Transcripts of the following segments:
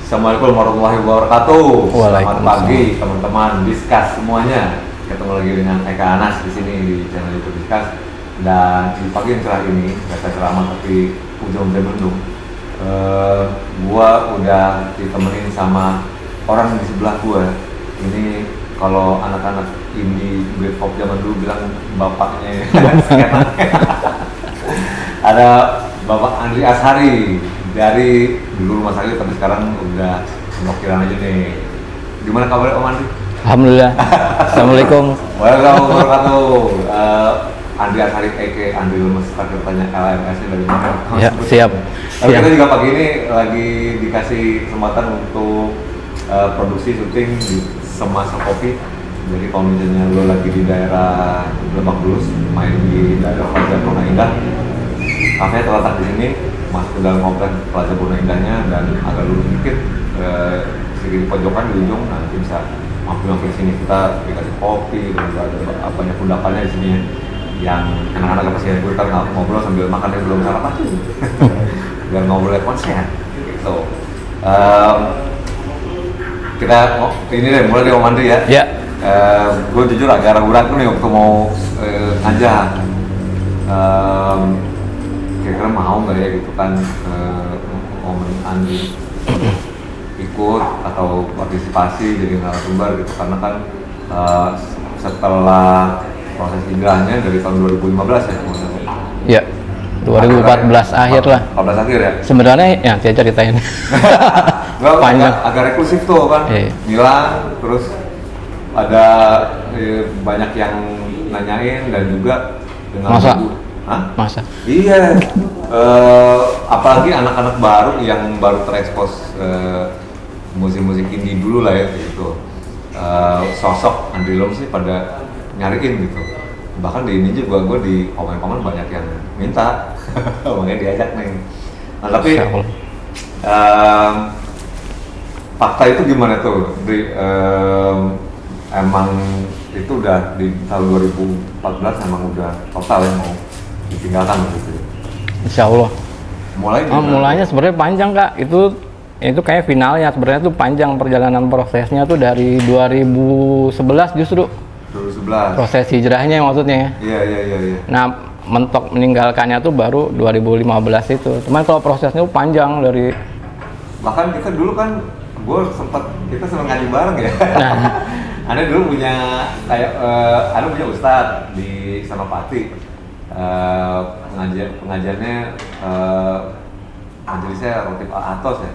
Assalamualaikum warahmatullahi wabarakatuh. Selamat Waalaikumsalam. pagi teman-teman Discuss semuanya. Ketemu lagi dengan Eka Anas di sini di channel YouTube Discuss. Dan di pagi yang cerah ini, kata ceramah tapi hujan-hujan mendung. Gua udah ditemenin sama orang di sebelah gua. Ini kalau anak-anak indie Britpop zaman dulu bilang bapaknya skena. Ada Bapak Andri Ashari dari dulu rumah sakit tapi sekarang udah pendokiran aja nih. Gimana kabar Om Andri? Alhamdulillah. Assalamualaikum. Waalaikumsalam warahmatullahi wabarakatuh. Andri Ashari Eke Andri Lemes, kita tanya LMS-nya dari mana? Ya, siap. Tapi kita juga pagi ini lagi dikasih kesempatan untuk produksi syuting di Semasa Kopi. Jadi kalau misalnya lo lagi di daerah Lebak Bulus, main di daerah Plaza Purna Indah, kafe terletak di sini, masuk ke dalam komplek Plaza Purna Indahnya dan agak lurus dikit sedikit pojokan di ujung, nanti bisa mampir sini. Kita dikasih kopi dan juga ada banyak kudapannya di sini yang anak-anak pasti yang kita ngobrol sambil makan yang belum sarapan biar ngobrolnya konsen gitu. Kita ini deh mulai dari Om Andri ya. Ya. Gue jujur agak ragu-ragu nih waktu mau ngajak. Kira-kira mau nggak ya gitu kan Om Andri ikut atau partisipasi jadi narasumber gitu, karena kan setelah proses hijrahnya dari tahun 2015 ya maksudnya. Ya. 2014 akhir lah. 14 akhir ya. Sebenarnya ya saya ceritain. Panjang. Agak reklusif tuh kan. Milan, terus ada banyak yang nanyain dan juga dengan Masa? Hah? Masa? Iya. Apalagi anak-anak baru yang baru terekspos musik-musik indie dulu lah ya gitu. Sosok Andri Lemes sih pada nyariin gitu. Bahkan di ini juga gue di komen-komen banyak yang minta makanya diajak nih. Nah tapi fakta itu gimana tuh? Emang itu udah di tahun 2014 emang udah total yang mau ditinggalkan gitu. Insya Allah. Mulainya sebenarnya panjang Kak. Itu kayak finalnya sebenarnya tuh panjang perjalanan prosesnya tuh dari 2011 justru. 2011. Proses hijrahnya maksudnya. Iya. Nah, mentok meninggalkannya tuh baru 2015 itu. Cuman kalau prosesnya tuh panjang dari. Bahkan kita dulu kan, kita sering ngaji bareng ya. Nah. Anda dulu punya kayak, Anda punya ustadz di Senopati. Pengajarnya majelisnya Rotib Atos ya.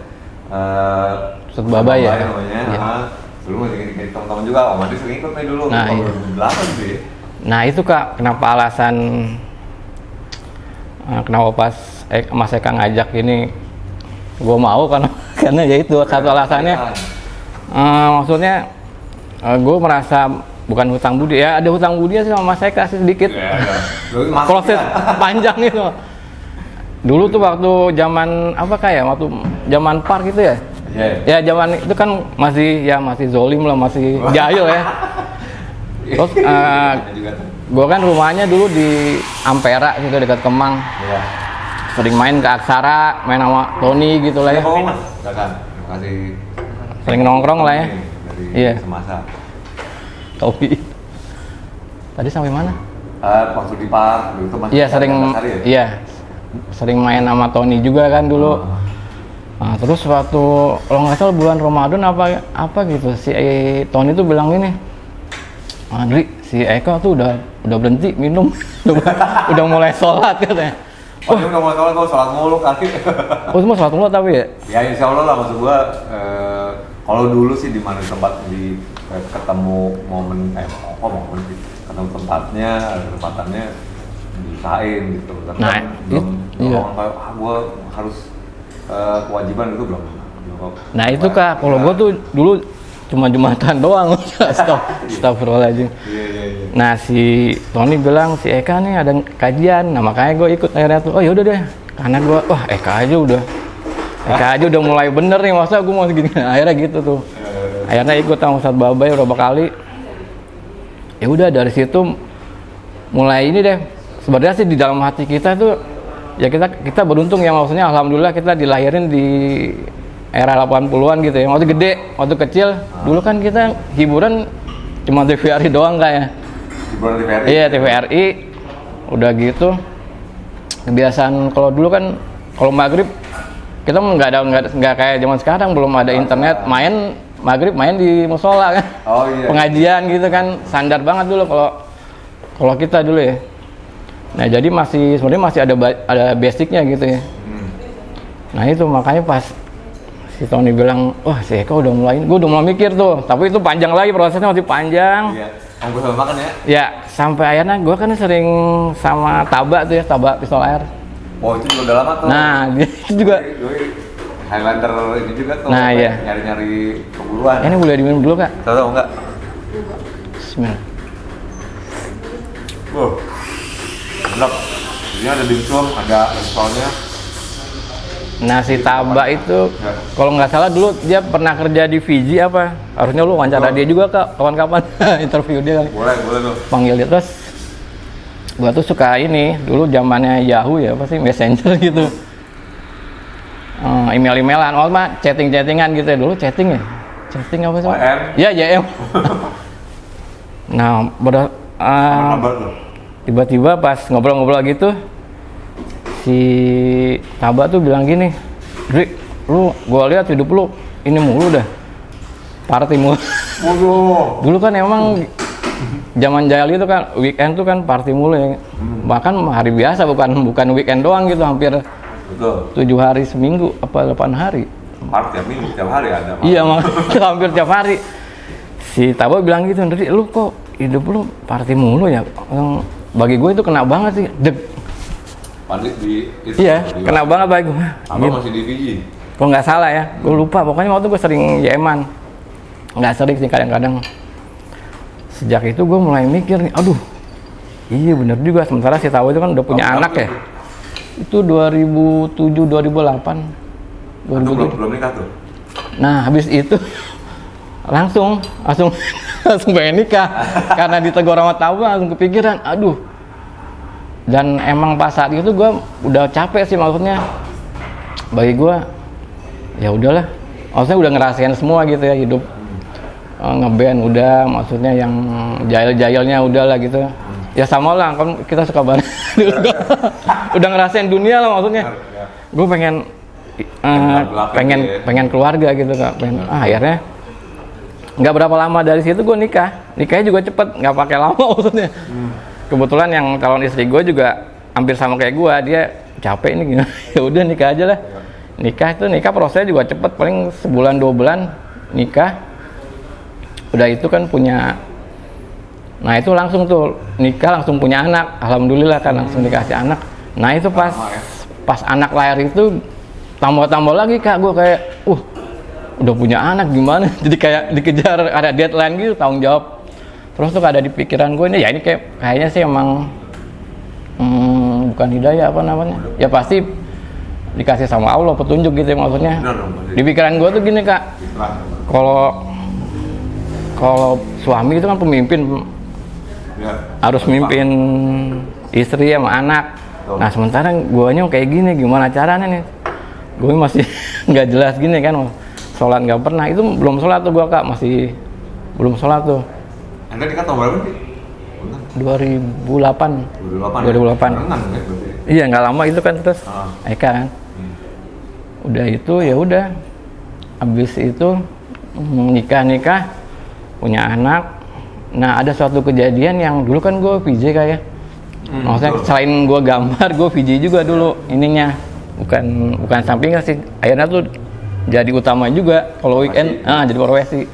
Ustadz Baba ya. Namanya. Ya. Dulu masih teman-teman juga, Om Andri sering ikut nih dulu. Nah, tahun iya. 2008 sih. Nah itu Kak, kenapa alasan kenapa pas Mas Eka ngajak ini gue mau karena ya itu satu alasannya. Maksudnya gue merasa bukan hutang budi ya, ada hutang budinya sih sama Mas Eka sedikit. Proses panjang itu. Dulu tuh waktu zaman apa kayak waktu zaman park itu ya. Ya zaman itu kan masih zolim lah, masih jahil ya. Terus gue kan rumahnya dulu di Ampera gitu dekat Kemang. Iya. Sering main ke Aksara, main sama Tony gitu lah ya. Terima kasih. Sering nongkrong lah ya. Dari Iya. Semasa. Topi. Tadi sampai mana? Waktu di park itu masih. Iya sering. Iya. Sering main sama Tony juga kan dulu. Nah, terus waktu kalau nggak salah bulan Ramadan apa gitu si Tony tuh bilang gini, Andri, si Eka tuh udah berhenti minum, udah mulai sholat katanya. Oh, dia udah mulai sholat mulu kaki. Oh, semua sholat mulu tapi ya? Ya insya Allah lah, maksud gua kalau dulu sih di mana tempat ketemu momen ketemu tempatnya, kesempatannya diusahain gitu. Tapi Nah, belum iya. Gua harus kewajiban itu belum. Nah itu Kak, kalau gue tuh dulu cuma Jumatan doang. Astagfirullahaladzim. Iya. Nah si Tony bilang si Eka nih ada kajian, nah makanya gue ikut akhirnya tuh. Oh yaudah deh, karena gue Eka aja udah mulai bener nih, masa gue mau segini. Akhirnya gitu tuh. Akhirnya ikut sama Ustadz Babay beberapa kali. Ya udah dari situ mulai ini deh. Sebenarnya sih di dalam hati kita tuh ya kita beruntung ya, maksudnya alhamdulillah kita dilahirin di era 80-an gitu ya. Waktu gede, waktu kecil, dulu kan kita hiburan cuma TVRI doang kayak. Hiburan TVRI? Iya, TVRI. Udah gitu. Kebiasaan kalau dulu kan kalau maghrib kita nggak kayak zaman sekarang, belum ada internet, main maghrib main di musola kan. Oh iya. Pengajian gitu kan, standar banget dulu kalau kita dulu ya. Nah jadi sebenarnya masih ada basicnya gitu ya. Nah itu makanya pas si Tony bilang, wah si Eka udah mulai, gue udah mulai mikir tuh, tapi itu panjang lagi prosesnya, masih panjang. Iya. Kamu sama makan ya? Ya sampai akhirnya gue kan sering sama Taba tuh ya, Taba pistol air. Oh itu udah lama tuh. Nah itu juga. Highlander ini juga tuh. Nah iya. Nyari-nyari keburuan. Ini boleh diminum dulu kak? Tahu enggak? Bismillah. Enak. Ini ada dimsum, ada pistolnya. Nah si Taba itu kalau nggak salah dulu dia pernah kerja di Fiji apa, harusnya lu wawancara dia juga kak kapan-kapan. Interview dia kali. Boleh tuh. Panggil dia. Terus gua tuh suka ini dulu zamannya Yahoo ya, apa sih, Messenger gitu, email-emailan, mah chatting-chattingan gitu ya dulu. Chatting apa sih? Ya JM. Nah tiba-tiba pas ngobrol-ngobrol gitu si Taba tuh bilang gini, Dri, gua lihat hidup lu ini mulu dah, party mulu. Dulu kan emang zaman jahil itu kan weekend tuh kan party mulu ya. Bahkan hari biasa, bukan weekend doang gitu, hampir 7 hari seminggu apa 8 hari. Tiap minggu, tiap hari ada. Iya, hampir tiap hari. Si Taba bilang gitu, Dri, lu kok hidup lu party mulu ya? Bagi gue itu kena banget sih, Pandit di itu. Iya, kena banget bagi gue. Masih di Fiji. Kalau nggak salah ya, gue lupa. Pokoknya waktu gue sering Yemen. Nggak sering sih, kadang-kadang. Sejak itu gue mulai mikir nih, aduh, iya bener juga. Sementara si Tawa itu kan udah punya anak ya. Itu 2007, 2008. Belum nikah tuh? Nah, habis itu langsung pengen nikah. Karena ditegur sama Tawa, langsung kepikiran, aduh. Dan emang pas saat itu gue udah capek sih, maksudnya bagi gue ya udahlah, maksudnya udah ngerasain semua gitu ya hidup. Ngeband udah, maksudnya yang jahil-jahilnya udah lah gitu ya, sama lah kan kita suka banget. Udah ngerasain dunia lah maksudnya. Gue pengen keluarga gitu kak. Akhirnya nggak berapa lama dari situ gue nikahnya juga cepet, nggak pakai lama maksudnya. Kebetulan yang calon istri gue juga hampir sama kayak gue, dia capek nih gini. Ya udah nikah aja lah. Nikah prosesnya juga cepet, paling sebulan 2 bulan nikah. Udah itu kan punya, nah itu langsung tuh nikah, langsung punya anak. Alhamdulillah kan langsung dikasih anak. Nah itu pas anak lahir itu tambah lagi kak, gue kayak udah punya anak gimana. Jadi kayak dikejar, ada deadline gitu, tanggung jawab. Terus tuh ada di pikiran gue ini, ya ini kayaknya sih emang bukan hidayah apa namanya, ya pasti dikasih sama Allah petunjuk gitu ya, maksudnya. Di pikiran gue tuh gini kak, kalau suami itu kan pemimpin, harus mimpin istri sama anak. Nah sementara guanya kayak gini, gimana caranya nih? Gue masih nggak jelas gini kan, sholat nggak pernah. Itu belum sholat tuh gue kak, masih belum sholat tuh. Anda nikah tahun berapa sih? 2008. Iya nggak lama itu kan, terus Eka kan. Udah itu ya udah, habis itu nikah punya anak. Nah ada suatu kejadian yang dulu kan gue VJ kayak, maksudnya selain gue gambar, gue VJ juga dulu ininya, bukan sampingan sih. Akhirnya tuh jadi utama juga kalau weekend, jadi profesi.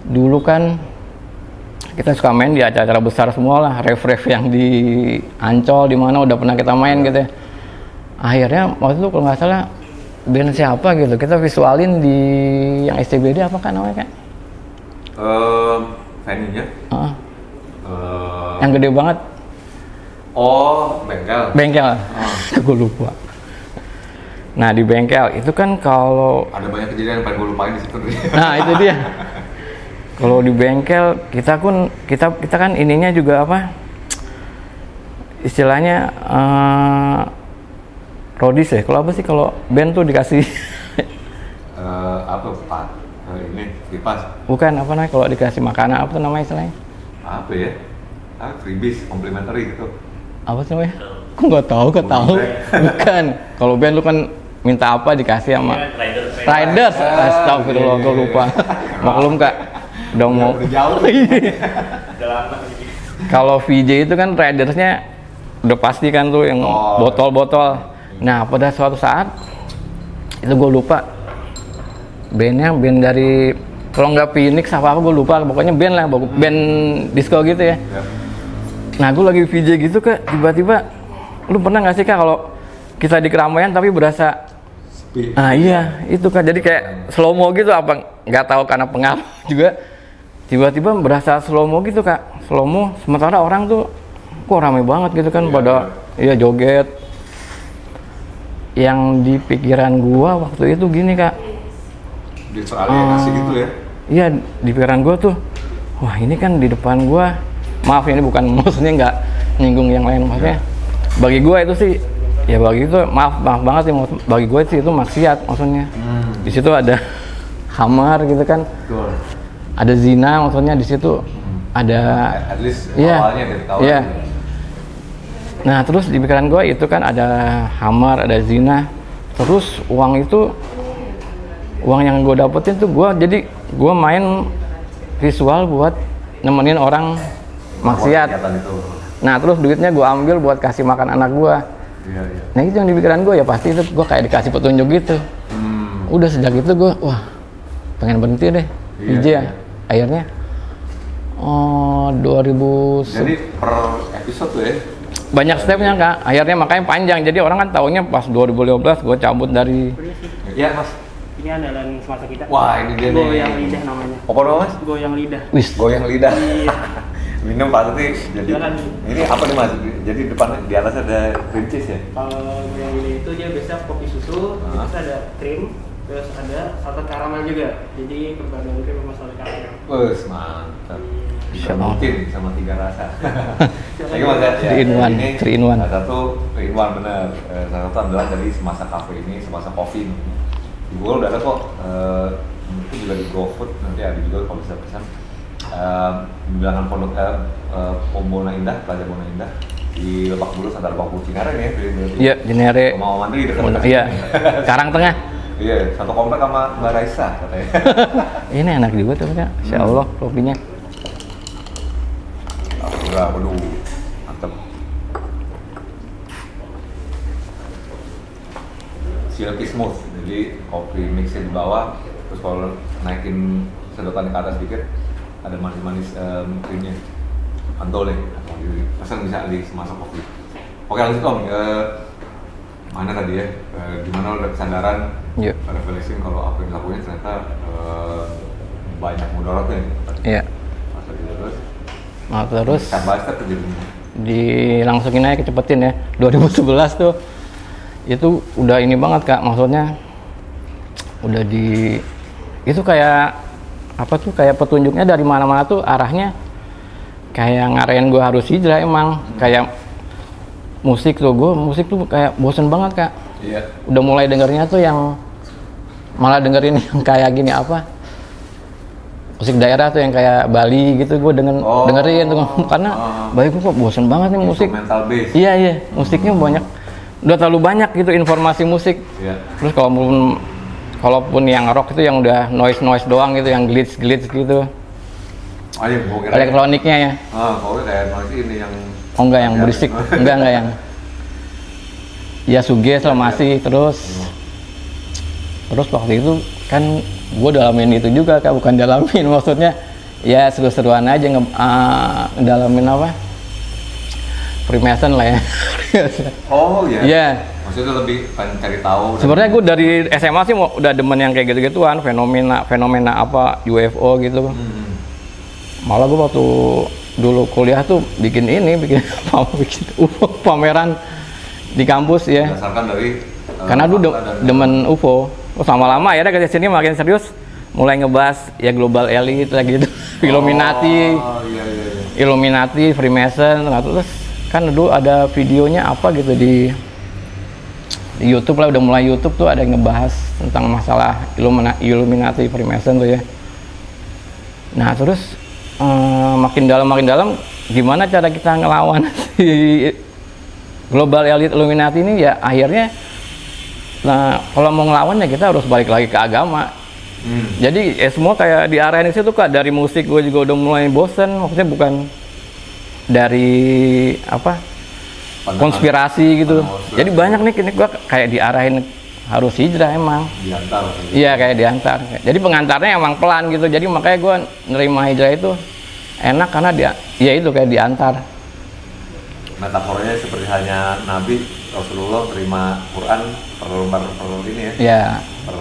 Dulu kan kita suka main di acara-acara besar semua lah, ref yang di Ancol, di mana udah pernah kita main gitu ya. Akhirnya waktu itu kalau nggak salah band siapa gitu, kita visualin di yang SCBD apa kan namanya kan? Venue-nya? Yang gede banget. Oh, bengkel. Gue lupa. Nah di bengkel itu kan kalau ada banyak kejadian yang paling gue lupain di situ. Nah itu dia. Kalau di bengkel kita kan ininya juga apa? Istilahnya rodis ya. Kalau apa sih kalau band tuh dikasih Apa Pak? Ini kipas. Bukan, apa namanya kalau dikasih makanan apa tuh namanya istilahnya? Apa ya? Freebies, complimentary gitu. Apa sih namanya? Kok nggak tahu, bukan. Kalau band lu kan minta apa dikasih sama Riders. Astagfirullah, gue lupa. Maklum Kak, udah mau. Udah jauh. Udah lama gitu. Kalau VJ itu kan Ridersnya udah pasti kan tuh yang botol-botol. Nah pada suatu saat itu gue lupa bandnya band dari kalau nggak Phoenix apa gue lupa, pokoknya band lah, band disco gitu ya. Nah gue lagi VJ gitu Kak, tiba-tiba lu pernah nggak sih Kak kalau kita di keramaian tapi berasa Sepi. nah iya itu Kak, jadi kayak slow mo gitu, apa nggak tahu karena pengaruh juga tiba-tiba berasa slow mo gitu Kak, slow mo sementara orang tuh kok rame banget gitu kan, pada iya joget. Yang di pikiran gua waktu itu gini Kak, Di asik gitu ya. iya di pikiran gua tuh, wah ini kan di depan gua, maaf ini bukan maksudnya nggak nyinggung yang lain, maksudnya bagi gua itu sih ya, bagi itu maaf banget sih, bagi gua sih itu maksiat maksudnya. Di situ ada hammer gitu kan, Betul. ada zina maksudnya di situ, ada At least Iya. awalnya dari awal. Iya. Nah terus di pikiran gue itu kan ada hammer, ada zina, terus uang itu, uang yang gue dapetin tuh gue main visual buat nemenin orang maksiat. Kegiatan itu. Nah terus duitnya gue ambil buat kasih makan anak gue. Iya, iya. Nah itu yang di pikiran gue, ya pasti itu gue kayak dikasih petunjuk gitu. Udah sejak itu gue, wah pengen berhenti deh Iya, DJ ya. iya. Akhirnya 2000 Jadi per episode tuh ya. banyak stepnya Kak, akhirnya makanya panjang, jadi orang kan taunya pas 2015 gue cabut dari Iya Mas. Ini andalan semasa kita. Wah ini dia nih. Goyang lidah namanya. Apa namanya Mas? Goyang lidah. wis. Goyang lidah. Iya. Minum pasti. Jadi Silakan. ini apa nih Mas? Jadi depan di atas ada cream cheese ya? Kalau goyang lidah itu dia biasa kopi susu, terus ada krim, terus ada salted karamel juga. Jadi perpaduan krim sama salted karamel. Wes mantap. Bisa Insya Allah. mungkin sama 3 rasa. Lagi Mas ya. Three in one, Ini three in one. Salah satu 3 in 1 bener. Salah satu adalah dari semasa cafe ini, semasa coffee. Di Google udah ada kok. Itu juga di GoFood nanti ada juga kalau bisa pesan. Bilangan pondok Pombona Indah, Plaza Bona Indah di Lebak Bulus antara Lebak Bulus Cinere nih ya. Iya, Jenere. Mau mandi dekat. Iya, Karang Tengah. Iya, satu komplek sama Mbak Raisa katanya. Ini enak juga tuh Kak, Insya Allah kopinya. Udah, waduh, mantep. Silky smooth, jadi kopi mixnya di bawah, terus kalau naikin sedotan ke atas dikit, ada manis-manis krimnya. Mantul deh, pesan bisa di semasa kopi. Oke lanjut Om, mana tadi ya? Gimana udah kesadaran Iya. pada revelation kalau apa yang dilakukan ternyata banyak mudaratnya. Iya. Masa gitu terus. Nah terus Step by step tuh jadinya. dilangsungin aja, kecepetin ya. 2011 tuh itu udah ini banget Kak, maksudnya udah itu kayak apa tuh, kayak petunjuknya dari mana-mana tuh arahnya kayak ngarahin gue harus hijrah emang. Kayak musik tuh kayak bosen banget Kak. Iya. Udah mulai dengernya tuh yang malah dengerin yang kayak gini apa, musik daerah tuh yang kayak Bali gitu, gue dengerin tuh karena bagi gue kok bosen banget nih musik. Instrumental bass. Iya musiknya banyak, udah terlalu banyak gitu informasi musik. Iya. Terus kalaupun yang rock itu yang udah noise doang gitu, yang glitch gitu, Oh iya, gua kira. elektroniknya ya. Kalau kayak noise ini yang. Oh enggak, yang berisik, enggak yang ya suges lah masih. Terus waktu itu kan gue dalamin itu juga Kak, bukan dalamin maksudnya ya seru-seruan aja ngedalamin apa, Freemason lah ya. Oh iya. Iya. Maksudnya lebih pengen cari tahu. Sebenarnya gue dari SMA sih udah demen yang kayak gitu-gituan, fenomena apa UFO gitu. Malah gue waktu dulu kuliah tuh bikin pameran di kampus ya. Berdasarkan dari. Karena dulu demen UFO. Terus lama-lama ya ke sini makin serius, mulai ngebahas ya global elite lagi gitu. Illuminati. Oh iya. Illuminati, Freemason, terus kan dulu ada videonya apa gitu di di YouTube lah, udah mulai YouTube tuh ada yang ngebahas tentang masalah Illuminati Freemason tuh ya. Nah terus makin dalam gimana cara kita ngelawan si global elite Illuminati ini ya, akhirnya nah kalau mau ngelawan ya kita harus balik lagi ke agama. Jadi semua kayak diarahin situ Kak. Dari musik gue juga udah mulai bosen, maksudnya bukan dari apa konspirasi gitu. Jadi banyak nih gue kayak diarahin harus hijrah emang. Diantar. Iya kayak diantar. Jadi pengantarnya emang pelan gitu. Jadi makanya gue nerima hijrah itu enak karena dia, ya itu kayak diantar. Metaforanya seperti hanya Nabi Rasulullah terima Quran per ini ya. Iya. Per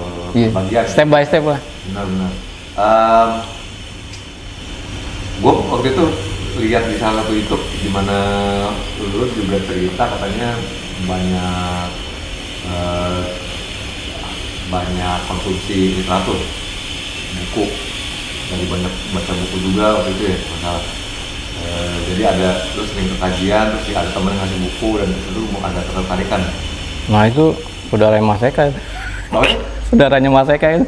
bagian. Step by step lah. Benar. Gue waktu itu lihat di salah satu YouTube di mana lu juga cerita katanya banyak konsumsi literatur, buku, dari banyak baca buku juga waktu itu ya masalah. Jadi ada lu sering ke kajian, terus ada temen yang ngasih buku dan itu mau ada ketertarikan. Nah itu saudara Mas Eka. Oh, ya? Saudaranya Mas Eka itu.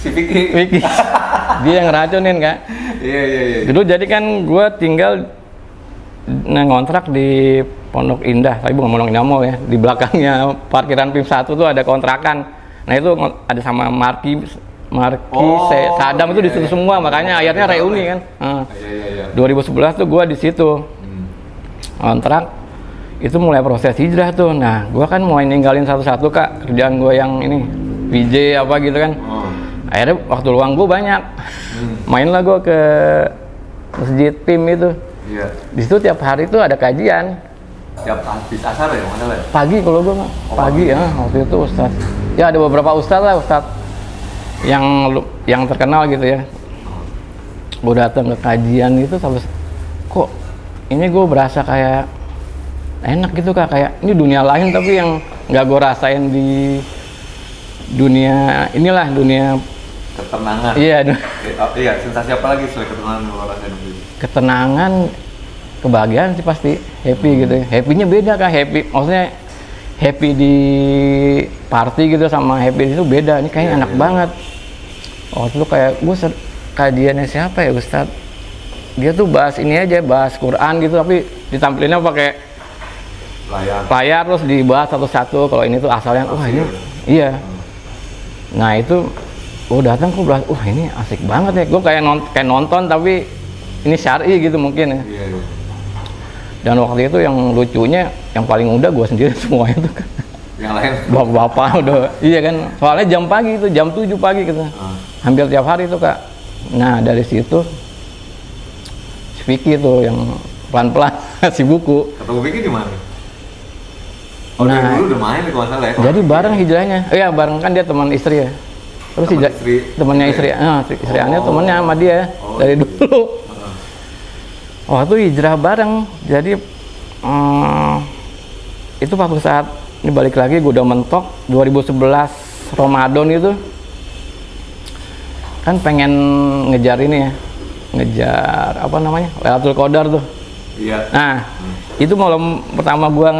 Si Vicky. Dia yang ngeracunin Kak. Iya. Dulu jadi kan gue tinggal ngontrak di Pondok Indah, tapi bukan Pondok Indah Mall ya. Di belakangnya parkiran PIM 1 tuh ada kontrakan. Nah itu ada sama Marki Sadam itu di situ semua, makanya akhirnya reuni kan. Iya. 2011 tuh gue di situ kontrak, itu mulai proses hijrah tuh. Nah gue kan mulai ninggalin satu-satu Kak, kerjaan gue yang ini VJ apa gitu kan. Akhirnya waktu luang gue banyak, mainlah gue ke masjid PIM itu. Iya. Di situ tiap hari tuh ada kajian. Tiap habis asar ya mana ya? Pagi kalau gue mah, pagi ya waktu itu Ustadz. Ya ada beberapa Ustadz yang terkenal gitu ya. Gue datang ke kajian itu sampai kok ini gue berasa kayak enak gitu Kak, kayak ini dunia lain tapi yang nggak gue rasain di dunia inilah, dunia ketenangan. Iya, sensasi apa lagi selain ketenangan yang lo rasain? Ketenangan, kebahagiaan sih pasti, happy gitu ya. Happy-nya beda Kak, happy maksudnya happy di party gitu sama happy itu beda. Ini kayaknya enak banget. Waktu itu kayak gue kajiannya siapa ya Ustadz? Dia tuh bahas ini aja, bahas Quran gitu tapi ditampilinnya pakai layar terus dibahas satu-satu. Kalau ini tuh asalnya, wah ini iya. Nah itu gue datang gue bilang, wah ini asik banget ya. Gue kayak nonton tapi ini syar'i gitu mungkin ya. Iya. Dan waktu itu yang lucunya, yang paling muda gue sendiri semua itu kan. Yang lain? Bapak-bapak udah, iya kan. Soalnya jam pagi itu, jam 7 pagi gitu. Hampir tiap hari itu Kak. Nah dari situ, si Vicky tuh yang pelan-pelan ngasih buku. Ketemu Vicky di mana? Nah, dulu udah main nih kalau salah ya. Jadi bareng hijrahnya. Iya bareng kan, dia teman istri ya. Terus temannya istri, istri Anya temannya sama dia dari dulu. Waktu hijrah bareng, jadi itu waktu saat ini balik lagi gue udah mentok 2011 Ramadan itu kan pengen ngejar ini ya, ngejar apa namanya Lailatul Qadar tuh. Iya. Nah itu malam pertama gue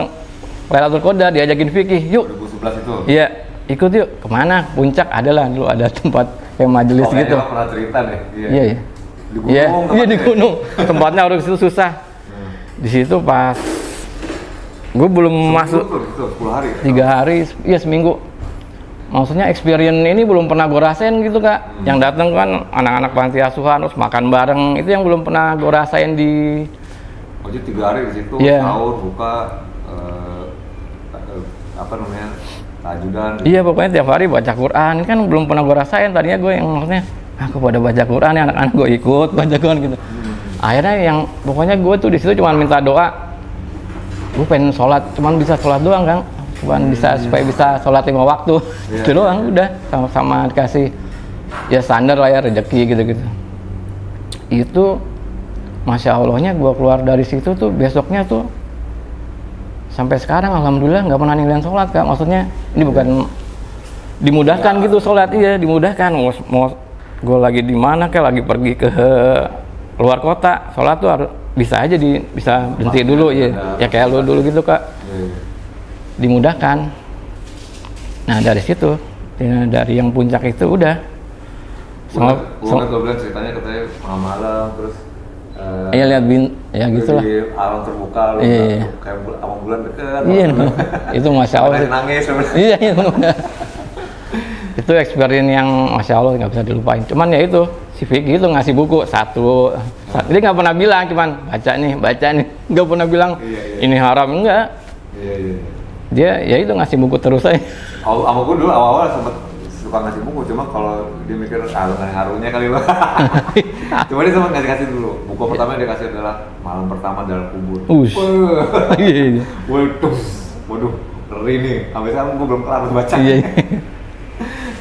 Lailatul Qadar diajakin Vicky, yuk. 2011 itu. Iya, ikut yuk. Kemana? Puncak adalah dulu ada tempat kayak majelis gitu. Oh, pernah cerita deh. Iya. Di gunung. Iya di gunung. Tempatnya orang situ susah. Di situ pas gue belum masuk. 10 hari. 3 hari, iya seminggu. Maksudnya experience ini belum pernah gue rasain gitu Kak. Yang datang kan anak-anak panti asuhan terus makan bareng, itu yang belum pernah gue rasain di. Oh, jadi 3 hari di situ, sahur, buka, apa namanya, tajudan. Iya pokoknya tiap hari baca Quran, kan belum pernah gue rasain. Tadinya gue yang maksudnya aku pada baca Quran ya, anak-anak gue ikut baca Quran gitu. Akhirnya yang pokoknya gue tuh di situ cuma minta doa. Gue pengen sholat, cuman bisa sholat doang Kang. Cuman bisa supaya bisa sholat 5 waktu. Itu doang udah, sama dikasih ya standar lah ya, rezeki gitu-gitu. Itu Masya Allahnya gue keluar dari situ tuh besoknya tuh sampai sekarang alhamdulillah nggak pernah ninggalin sholat Kak. Maksudnya ini bukan dimudahkan gitu sholat, iya dimudahkan. Mau gue lagi di mana kayak lagi pergi ke luar kota, sholat tuh harus bisa aja bisa berhenti dulu ya kayak lu dulu gitu Kak. Dimudahkan. Nah dari situ, ya, dari yang puncak itu udah. Gue bilang ceritanya katanya malam terus Iya lihat ya gitulah. di alam terbuka lu Iya. kayak sama bulan dekat. Iya, itu masya Allah. Ada yang nangis sebenarnya. Iya, iya benar. Itu experience yang masya Allah nggak bisa dilupain. Cuman ya itu si Vicky itu ngasih buku satu. Dia nggak pernah bilang, cuman baca nih, nggak pernah bilang Iya. ini haram enggak. Iya. Dia ya itu ngasih buku terus aja. Sama gue dulu awal-awal sempet suka ngasih buku, cuma kalau dia mikir harunya kali lo. Cuma dia sempat ngasih dulu. Buku pertama yang dia kasih adalah Malam Pertama Dalam Kubur. Ush. Iya. Waduh, ngeri nih. Sampai sekarang gue belum kelar baca. Iya.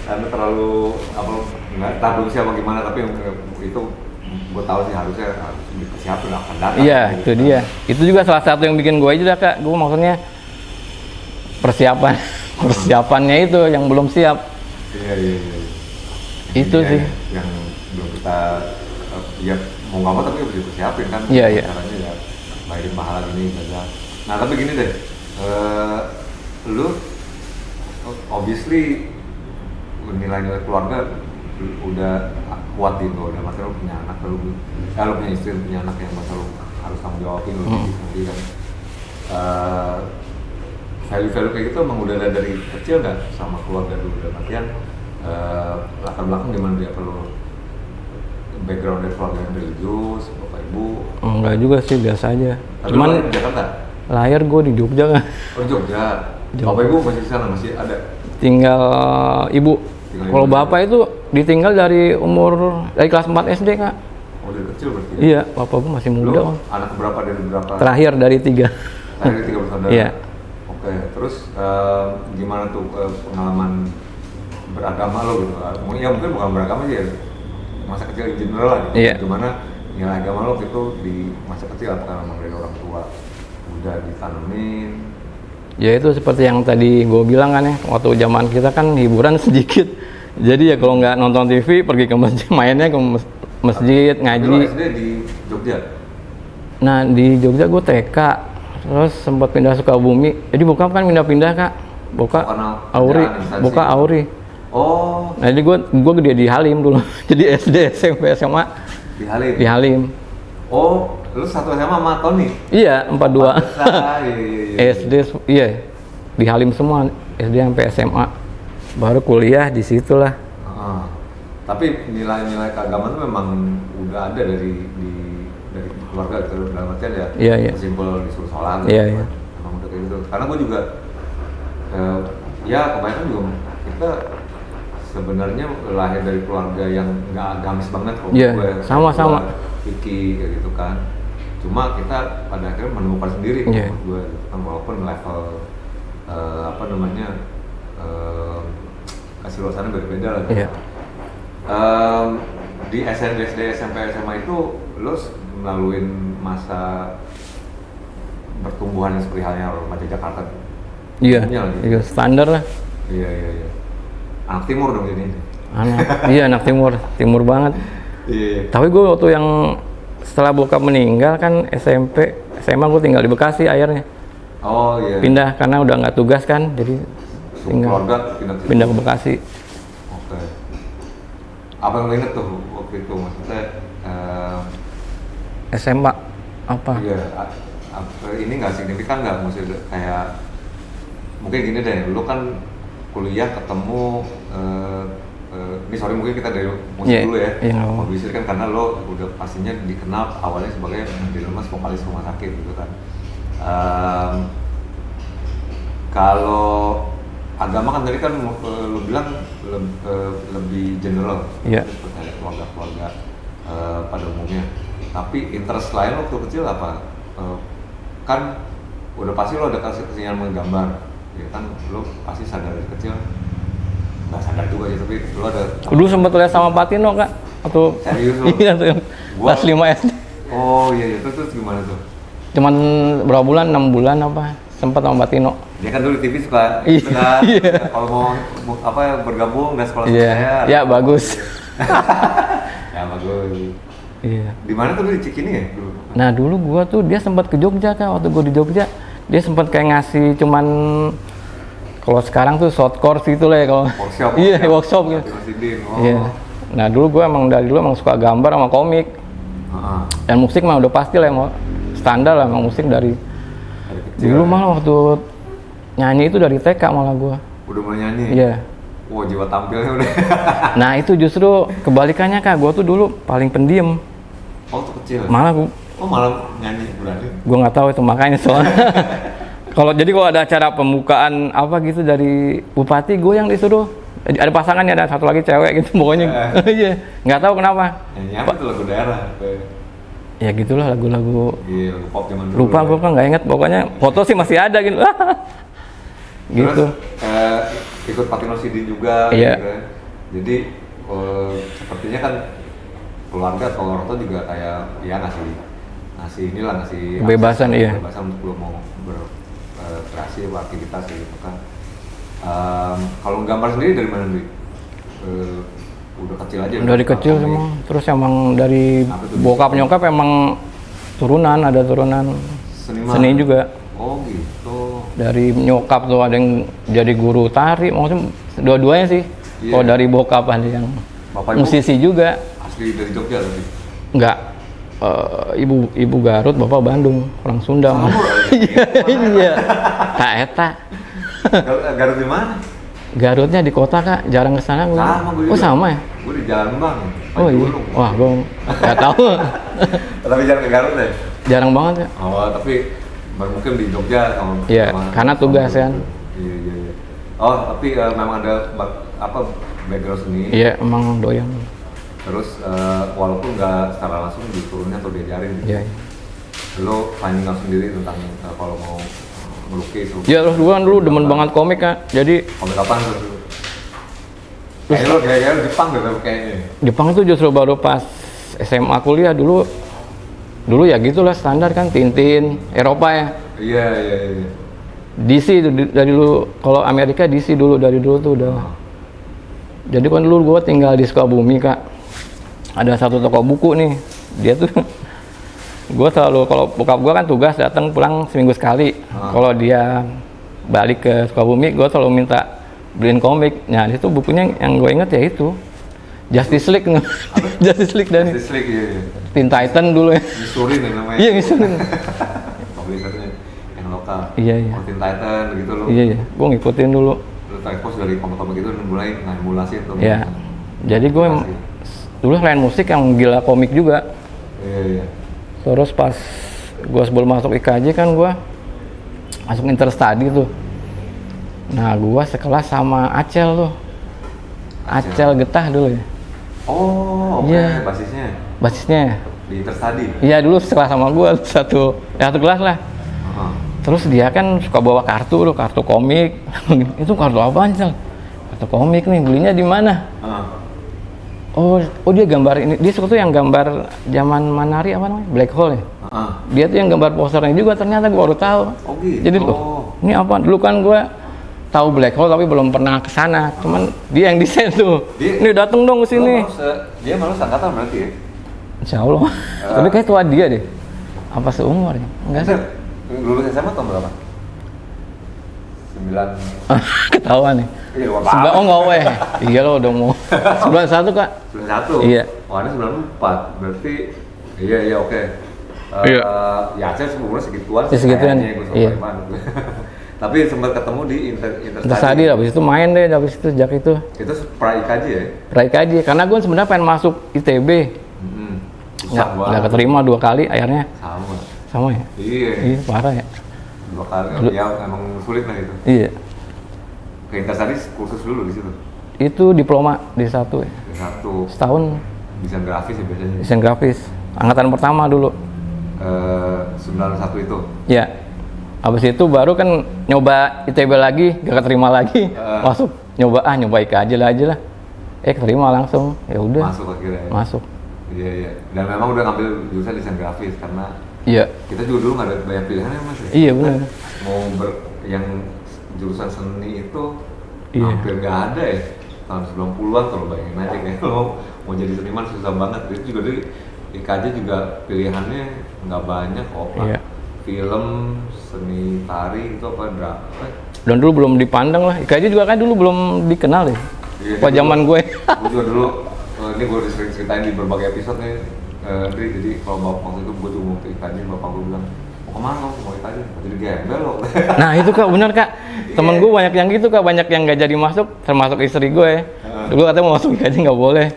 Karena terlalu nggak tahu siapa gimana, tapi itu gue tahu sih harus dipersiapin akan datang. Iya, itu dia. Itu juga salah satu yang bikin gue aja Kak. Gue maksudnya persiapannya itu yang belum siap. Iya. Itu sih. Yang belum kita ya mau nggak mau tapi harus dipersiapin kan. Iya. Caranya ya bayarin mahal ini saja. Nah tapi gini deh, lu obviously nilai-nilai keluarga udah kuat di lo, udah masalah lu punya anak, lu punya istri, punya anak yang masalah lu harus tanggung jawabin lu sendiri kan. Value-value kayak gitu emang udah ada dari kecil nggak sama keluarga dulu? Dan artian latar belakang gimana dia, perlu background dari keluarga yang religius, bapak ibu? Enggak juga sih, biasa aja. Tapi Cuman lu di Jakarta? lahir gue di Jogja kan. Oh Jogja. Bapak ibu masih di sana, masih ada? Tinggal ibu. Kalau ibu. bapak itu ditinggal dari kelas 4 SD Kak. Oh dari kecil berarti? Iya, bapak gue masih muda. Lu anak berapa dari berapa? Terakhir dari 3. Dari 3 bersaudara? Iya. Oke, terus gimana tuh pengalaman beragama lo gitu? Ya mungkin bukan beragama sih ya, masa kecil in general lah gitu. Iya. Gimana nilai agama lo itu di masa kecil, apakah memang dari orang tua udah ditanemin? Ya itu seperti yang tadi gue bilang kan ya, waktu zaman kita kan hiburan sedikit. Jadi ya kalau nggak nonton TV, pergi ke masjid, mainnya ke masjid, ngaji. Lu SD di Jogja? Nah di Jogja gue TK, terus sempat pindah Sukabumi. Jadi bokap kan pindah-pindah Kak. Bokap Auri, bokap Auri. Oh. Nah jadi gue gede di Halim dulu. Jadi SD, SMP, SMA Di Halim? di Halim. Oh, lu satu SMA sama Tony? Iya, 42. Iya. SD, iya, di Halim semua, SD sampai SMA. Baru kuliah di situ lah. Tapi nilai-nilai keagamaan itu memang udah ada dari keluarga gitu, dalam artian ya. Iya. Simpel disuruh sholat. Iya. Emang udah kayak gitu. Karena gue juga, ya kebanyakan juga kita sebenarnya lahir dari keluarga yang nggak agamis banget. Iya, sama-sama. Vicky kayak gitu kan. Cuma kita pada akhirnya menemukan sendiri gue kan, walaupun level keseluruhannya berbeda lah. Iya. Di SD, SMP, SMA itu lo melalui masa pertumbuhan yang seperti halnya remaja Jakarta. Iya, standar lah. Iya. Anak timur dong jadi. Anak timur banget. Iya. Tapi gue waktu yang setelah bokap meninggal kan SMP, SMA gue tinggal di Bekasi akhirnya. Oh iya. Pindah karena udah nggak tugas kan, jadi keluarga pindah ke Bekasi. Oke. Apa yang lo inget tuh waktu itu, maksudnya? SMA apa? Iya. Ini nggak signifikan nggak, maksudnya kayak mungkin gini deh, lo kan kuliah ketemu ini sorry mungkin kita dari musik dulu ya. Musik kan karena lo udah pastinya dikenal awalnya sebagai Dilemas vokalis rumah sakit gitu kan. Kalau agama kan tadi kan lo bilang lebih general, percaya keluarga pada umumnya. Tapi interest lain waktu kecil apa? Kan udah pasti lo ada kesenian menggambar, ya kan lo pasti sadar dari kecil. Nggak sadar juga ya, tapi lu ada. Dulu sempat lihat sama Pak Tino Kak, atau serius lu? Iya tuh, kelas 5 SD. Oh iya, terus gimana tuh? Cuman berapa bulan, 6 bulan apa, sempat sama Pak Tino. Dia kan dulu di TV suka, kalau mau bergabung dan sekolah saya. Iya, bagus. Ya bagus. Iya. Di mana tuh, di Cikini ya dulu? Nah dulu gua tuh dia sempat ke Jogja Kak, waktu gua di Jogja dia sempat kayak ngasih cuman Kalau sekarang tuh short course gitu lah ya kalau. Workshop. Iya, workshop gitu. Mas Idin. Oh. Iya. Nah dulu gue emang dari dulu emang suka gambar sama komik. Heeh. Dan musik mah udah pasti lah emang standar lah emang musik dari Dari kecil. dulu malah waktu nyanyi itu dari TK malah gue. Udah mulai nyanyi. Iya. Wah, jiwa tampilnya udah. Nah itu justru kebalikannya Kak, gue tuh dulu paling pendiam. Oh, tuh kecil. Malah gue Oh, malah nyanyi berani. nggak tahu itu makanya soalnya. Kalau ada acara pembukaan apa gitu dari bupati, gue yang disuruh. Ada pasangannya, ada satu lagi cewek gitu pokoknya. Iya, nggak tahu kenapa. Nyanyi apa tuh lagu daerah? Ya gitulah lagu-lagu. Iya, lagu pop zaman dulu. Lupa gue kan nggak inget. Pokoknya foto sih masih ada gitu. Gitu. Terus ikut Patino Sidin juga. Iya. Gitu kan. Jadi sepertinya kan keluarga atau orang tua juga kayak ya ngasih Kebebasan, iya. kebebasan untuk lo mau berkreasi beraktivitas gitu kan. Kalau gambar sendiri dari mana nih? Udah kecil aja. Dari kecil emang. Terus emang dari Apa tuh? bokap nyokap emang ada turunan Seniman. seni juga. Oh gitu. Dari nyokap tuh ada yang jadi guru tari, maksudnya dua-duanya sih. Iya. Kalau dari bokap ada yang Bapak ibu musisi juga. asli dari Jogja tapi. Enggak. Ibu Garut, bapak Bandung, orang Sunda. Sama, Iya. Kak Eta. Garut di mana? Garutnya di kota Kak, jarang ke sana gua. Sama gue juga. Oh sama ya? Gue di Jalan Bang. Oh iya. Wah, gua nggak tahu. Tapi jarang ke Garut deh. Jarang banget ya. Oh, tapi mungkin di Jogja sama. Iya, karena tugas kan. Iya. Oh, tapi memang ada background seni. Iya, emang doyan. Terus walaupun nggak secara langsung diturunin atau diajarin gitu. Iya. Lo finding out sendiri tentang kalau mau melukis. Ya terus gua kan dulu demen banget komik Kak. Jadi Komik apaan tuh? Kayaknya lo gaya-gaya lo Jepang gitu kayaknya. Jepang itu justru baru pas SMA kuliah dulu ya gitulah standar kan Tintin, Eropa ya. Iya. DC itu dari dulu, kalau Amerika DC dulu dari dulu tuh udah. Jadi kan dulu gua tinggal di Sukabumi Kak. Ada satu toko buku nih. Dia tuh gua selalu kalau bokap gua kan tugas datang pulang seminggu sekali. Kalau dia balik ke Sukabumi, gua selalu minta beliin komik. Nah, itu bukunya yang gue inget ya itu Justice League. Justice League dan Justice League, iya. Teen Titan dulu ya. Missouri nih namanya. Iya, Missouri. Publishernya yang lokal. Iya. Teen Titan gitu lo. Iya, gue ngikutin dulu. Lo transpose dari komik-komik itu dan mulai ngemulasi itu. Iya. Jadi gue dulu selain musik yang gila komik juga. Iya. Terus pas gue sebelum masuk IKJ kan gue masuk interstudy tuh. Nah, gue sekelas sama Acel tuh. Acel Getah dulu ya. Oh, oke. Iya. Basisnya. Di Interstudy. Iya, dulu sekelas sama gue satu kelas lah. Terus dia kan suka bawa kartu komik. Itu kartu apaan, Cel? Kartu komik nih, belinya di mana? Oh dia gambar ini. Dia suka tuh yang gambar zaman Manari apa namanya? Black Hole ya. Dia tuh yang gambar posternya juga, ternyata gue baru tahu. Oh gitu. Jadi ini apa? Dulu kan gue tahu Black Hole tapi belum pernah ke sana. Cuman dia yang desain tuh. Nih dateng dong ke sini. Dia malu seangkatan berarti ya? Insya Allah. Tapi kayak tua dia deh. Apa seumur ya? Enggak sih. Lulus SMA tahun berapa? 9. Ketahuan nih. Iya, wah. Oh nggak weh. Iya lo udah mau 91 Kak. 91? Iya. Wah, ini 94. Berarti iya oke. Iya. Ya Aceh umurnya segituan. Segituan. Iya. Tapi sempat ketemu di Interstudy, habis itu main deh, habis itu sejak itu. Itu pra IKJ ya? Pra IKJ, karena gue sebenarnya pengen masuk ITB. Nggak keterima 2 kali akhirnya. Sama ya? Iya, parah ya? 2 kali, ya emang sulit lah itu. Iya. Ke Interstudy kursus dulu di situ? Itu diploma di satu ya? Di satu. Setahun. Desain grafis ya biasanya? Desain grafis, angkatan pertama dulu. 91 itu? Iya. Habis itu baru kan nyoba ITB lagi, gak keterima lagi. Masuk, nyoba IKJ aja lah. Keterima langsung, ya udah. Masuk akhirnya. Masuk. Iya. Dan memang udah ngambil jurusan desain grafis karena iya. Kita juga dulu nggak ada banyak pilihannya Mas ya? Iya benar. Mau yang jurusan seni itu hampir nggak ada ya. Tahun 90-an kalau bayangin aja kayak mau jadi seniman susah banget. Itu juga di IKJ juga pilihannya nggak banyak kok. Iya. Film, seni tari itu apa Dan dulu belum dipandang lah. IKJ juga kan dulu belum dikenal ya. Iya, Pas zaman gue. Gue juga dulu, ini gue udah sering ceritain di berbagai episode nih, Dri. Jadi kalau bapak waktu itu gue tuh mau ke IKJ, bapak gue bilang, mau kemana lo? Mau IKJ? Jadi gembel lo. Nah itu Kak, bener Kak. Temen gue banyak yang gitu Kak, banyak yang gak jadi masuk, termasuk istri gue. Dulu katanya mau masuk IKJ nggak boleh.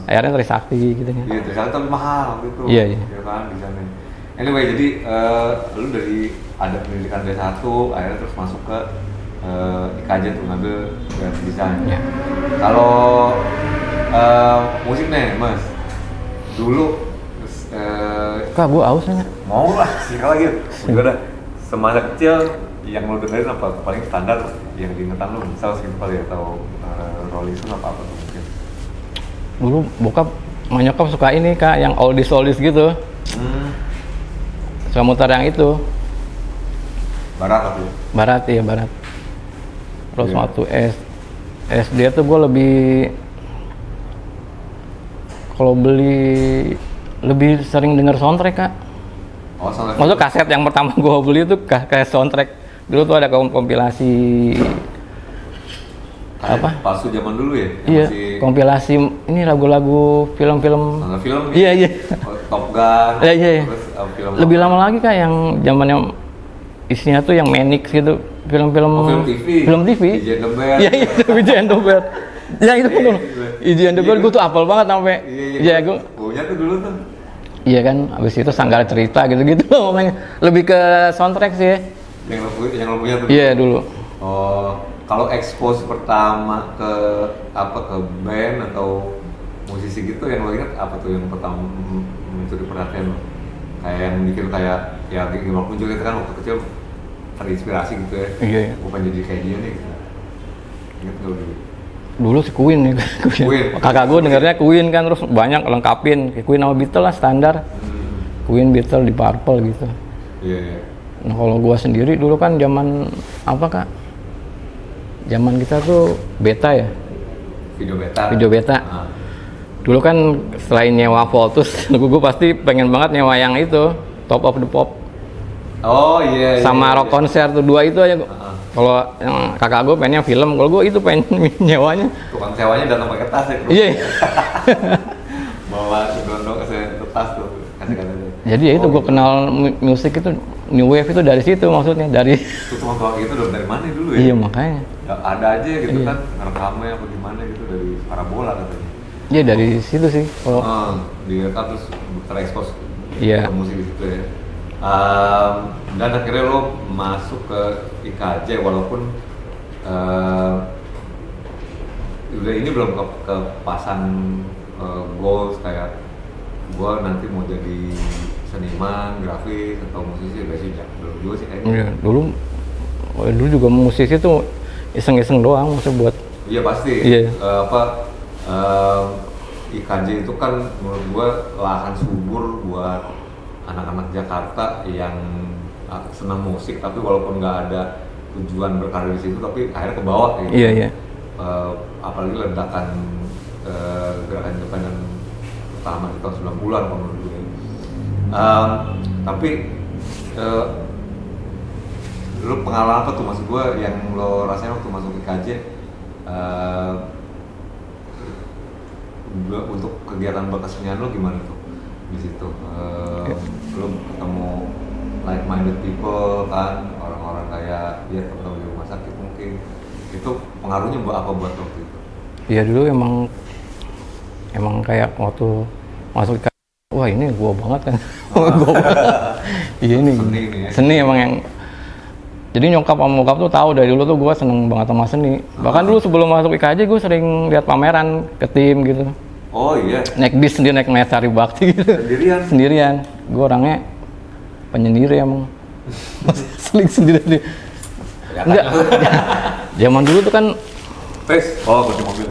Akhirnya Trisakti gitu kan. Iya, Trisakti tapi mahal gitu. Iya. Ya kan, di sana. Anyway, jadi lu dari ada pendidikan D1, akhirnya terus masuk ke IKJ tuh ngambil graphic design. Iya. Kalau musik nih, Mas. Dulu Kak, gue aus nih. mau lah, siapa lagi? Gue udah semasa kecil yang lu dengerin apa paling standar yang diingetan lu, misal segitu kali ya, atau Rolling Stone apa tuh mungkin. Dulu bokap sama nyokap suka ini Kak, yang oldies gitu. Suka muter yang itu. Barat apa ya? Barat, iya barat. Terus Iya. waktu SD tuh gue kalau beli lebih sering denger soundtrack Kak. Oh, soundtrack. Maksudnya kaset yang pertama gue beli itu kayak soundtrack. Dulu tuh ada kompilasi apa? Palsu zaman dulu ya? Yang Iya, masih kompilasi ini lagu-lagu film-film. nonton film. Iya. Top Gun. Iya. Terus film. Lebih lama lagi Kak yang zamannya isinya tuh yang Manix gitu, film-film. Oh, film TV. Film TV. DJ and the Bear. Iya, Iji and the Bear. Ya itu betul. Iji and the Bear gue tuh apal banget sampai. Iya gue. Punya tuh dulu tuh. Iya kan, abis itu Sanggar Cerita gitu-gitu makanya lebih ke soundtrack sih. Yang lo punya tuh. Iya dulu. Oh, kalau expose pertama ke band atau musisi gitu yang lo ingat apa tuh yang pertama mencuri perhatian lo? Kayak yang bikin kayak ya Gilmore muncul itu kan waktu kecil terinspirasi gitu ya. Iya. Gue pengen jadi kayak dia nih. Gitu. Ingat nggak lo dulu? Dulu si Queen nih. Queen. Kakak gue dengarnya Queen kan, terus banyak lengkapin. Kayak Queen sama Beatles lah standar. Queen, Beatles, di Purple gitu. Iya. Nah kalau gue sendiri dulu kan zaman apa Kak? Zaman kita tuh beta ya. Video beta. Ah. Dulu kan selain nyewa Voltus, gue pasti pengen banget nyewa yang itu, Top of the Pop. Oh iya. Sama iya, rock konser tuh, dua itu aja. Kalau yang kakak gue pengennya film, kalau gue itu pengen nyewanya. Tukang sewanya datang pakai tas ya. Bro. Iya. Bawa sedondong ke tas tuh kasih. Jadi ya itu gue kenal musik itu new wave itu dari situ maksudnya dari. Itu cuma bawa gitu dari mana dulu ya? Iya makanya. Ya, ada aja gitu Iya. kan ngerekamnya apa gimana gitu dari parabola katanya. Iya dari situ sih. Kalau Direkam terus terekspos Iya. ke musik di situ ya. Dan akhirnya lo masuk ke IKJ walaupun udah ini belum ke pasan goals kayak gue nanti mau jadi seniman, grafis atau musisi, gak sih? Belum juga sih kayaknya. iya, dulu juga musisi tuh iseng-iseng doang maksud buat. Iya pasti. Iya. IKJ itu kan menurut gue lahan subur buat anak-anak Jakarta yang senang musik tapi walaupun nggak ada tujuan berkarir di situ tapi akhirnya ke bawah gitu. Iya. Apalagi ledakan gerakan independen pertama di tahun 90-an menurut gue. Tapi lu pengalaman apa tuh maksud gue yang lo rasain waktu masuk IKJ? Untuk kegiatan berkesenian lo gimana tuh di situ? Lo ketemu like-minded people kan, orang-orang kayak dia teman-teman di rumah sakit mungkin itu pengaruhnya buat apa buat lo gitu? Iya dulu emang kayak waktu masuk ke wah ini gua banget kan. Gua iya ini seni emang yang jadi nyokap sama bokap tuh tahu dari dulu tuh gua seneng banget sama seni. Bahkan dulu sebelum masuk IKJ gua sering lihat pameran ke tim gitu. Oh iya. Naik bis sendiri, naik Mesari Bakti gitu. Sendirian. Gua orangnya penyendiri emang. Seling sendiri. Enggak. Zaman dulu tuh kan kunci mobil.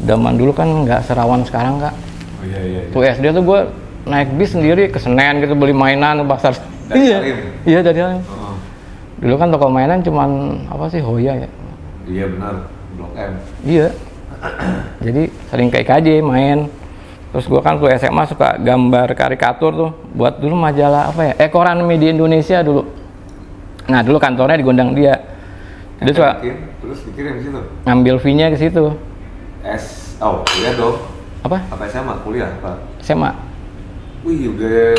Zaman dulu kan nggak serawan sekarang Kak. Oh iya. Tuh SD tuh gue naik bis sendiri ke Senen gitu beli mainan pasar. Dari Halim? Iya dari Halim. Dulu kan toko mainan cuman apa sih Hoya ya. Iya benar, Blok M. Iya. Jadi sering ke IKJ main. Terus gue kan tuh SMA suka gambar karikatur tuh, buat dulu majalah apa ya, koran Media Indonesia dulu. Nah dulu kantornya di Gondang Dia. Jadi suka terus dikirim ke situ. ngambil fee-nya ke situ. Kuliah dong. Apa? Apa SMA? Kuliah apa? SMA. Wih, udah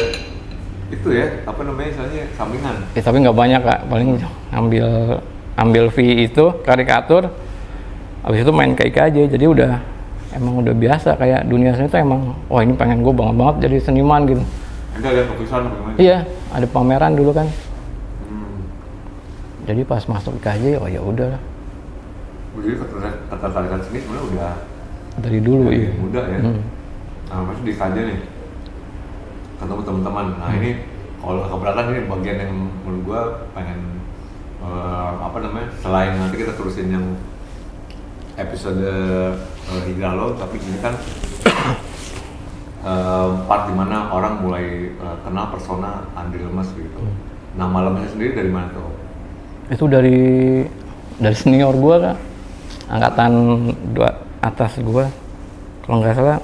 itu ya, apa namanya, misalnya sampingan. Tapi nggak banyak kak, paling ambil fee itu karikatur. Habis itu main ke IKJ, jadi emang udah biasa kayak dunia seni itu emang, wah ini pengen gue banget jadi seniman gitu. Enggak ada keputusan bagaimana? Iya, ada pameran dulu kan. Jadi pas masuk IKJ, oh ya udah. Jadi ketertarikan seni sebenarnya udah Dari dulu dari iya. muda ya. Nah, masih di IKJ nih, ketemu teman-teman. Nah ini kalau keberatan ini bagian yang menurut gue pengen apa namanya, selain nanti kita terusin yang episode hijrah lo, tapi ini kan part dimana orang mulai kenal persona Andri Lemes gitu. Nama Lemesnya sendiri dari mana tuh? Itu dari senior gua kan, angkatan 2 atas gua, kalau nggak salah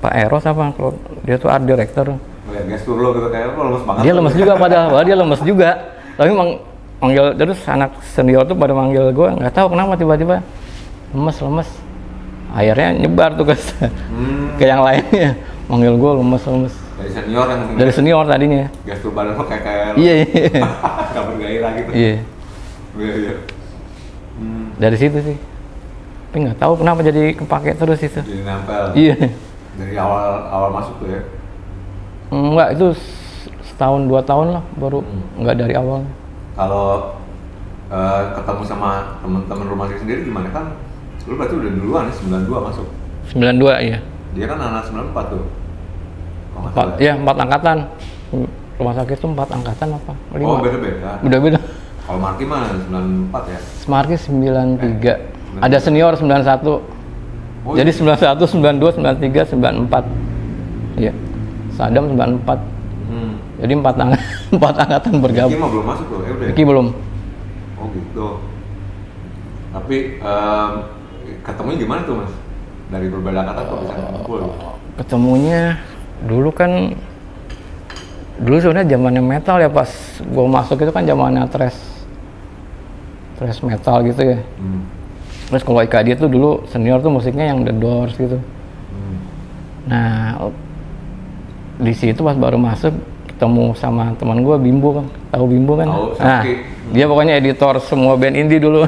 Pak Eros apa, kalau dia tuh art director. Lihat gestur lo gitu, kayak lo lemes banget. Dia lemes juga padahal dia lemes juga, tapi manggil terus anak senior tuh pada manggil gua, nggak tahu kenapa tiba-tiba lemes. Akhirnya nyebar tuh ke yang lainnya, manggil gua lemes. Dari senior tadinya. Gestur badan lo kayak Iya. nggak bergairah gitu. Iya. Iya. Dari situ sih. Tapi nggak tahu kenapa jadi kepake terus itu. Jadi nempel. Iya. Dari awal masuk tuh ya. Enggak, itu setahun 2 tahun lah baru, nggak dari awal. Kalau ketemu sama teman-teman rumah sendiri gimana, kan lu berarti udah duluan ya, 92 masuk. 92 iya. Dia kan anak 94 tuh. Kalau nggak 4, salah. ya 4 angkatan. Rumah sakit tuh 4 angkatan apa? 5. Oh, beda-beda. Beda-beda. Kalau Marki mah 94 ya. Semarki 93. Ada senior 91. Oh, Jadi iya. 91, 92, 93, 94. Iya. Sadam 94. Jadi 4 angkatan bergabung. Iki mah belum masuk tuh, ya udah. Iki belum. Oh gitu. Tapi ketemunya gimana tuh Mas? Dari berbeda kata kok bisa ngumpul? Ketemunya dulu kan, dulu sebenarnya zamannya metal ya, pas gua masuk itu kan zamannya thrash metal gitu ya. Terus kalau IKD tuh dulu senior tuh musiknya yang The Doors gitu. Nah di situ pas baru masuk ketemu sama teman gua Bimbo kan, tahu Bimbo kan? Tahu, Nah dia pokoknya editor semua band indie dulu.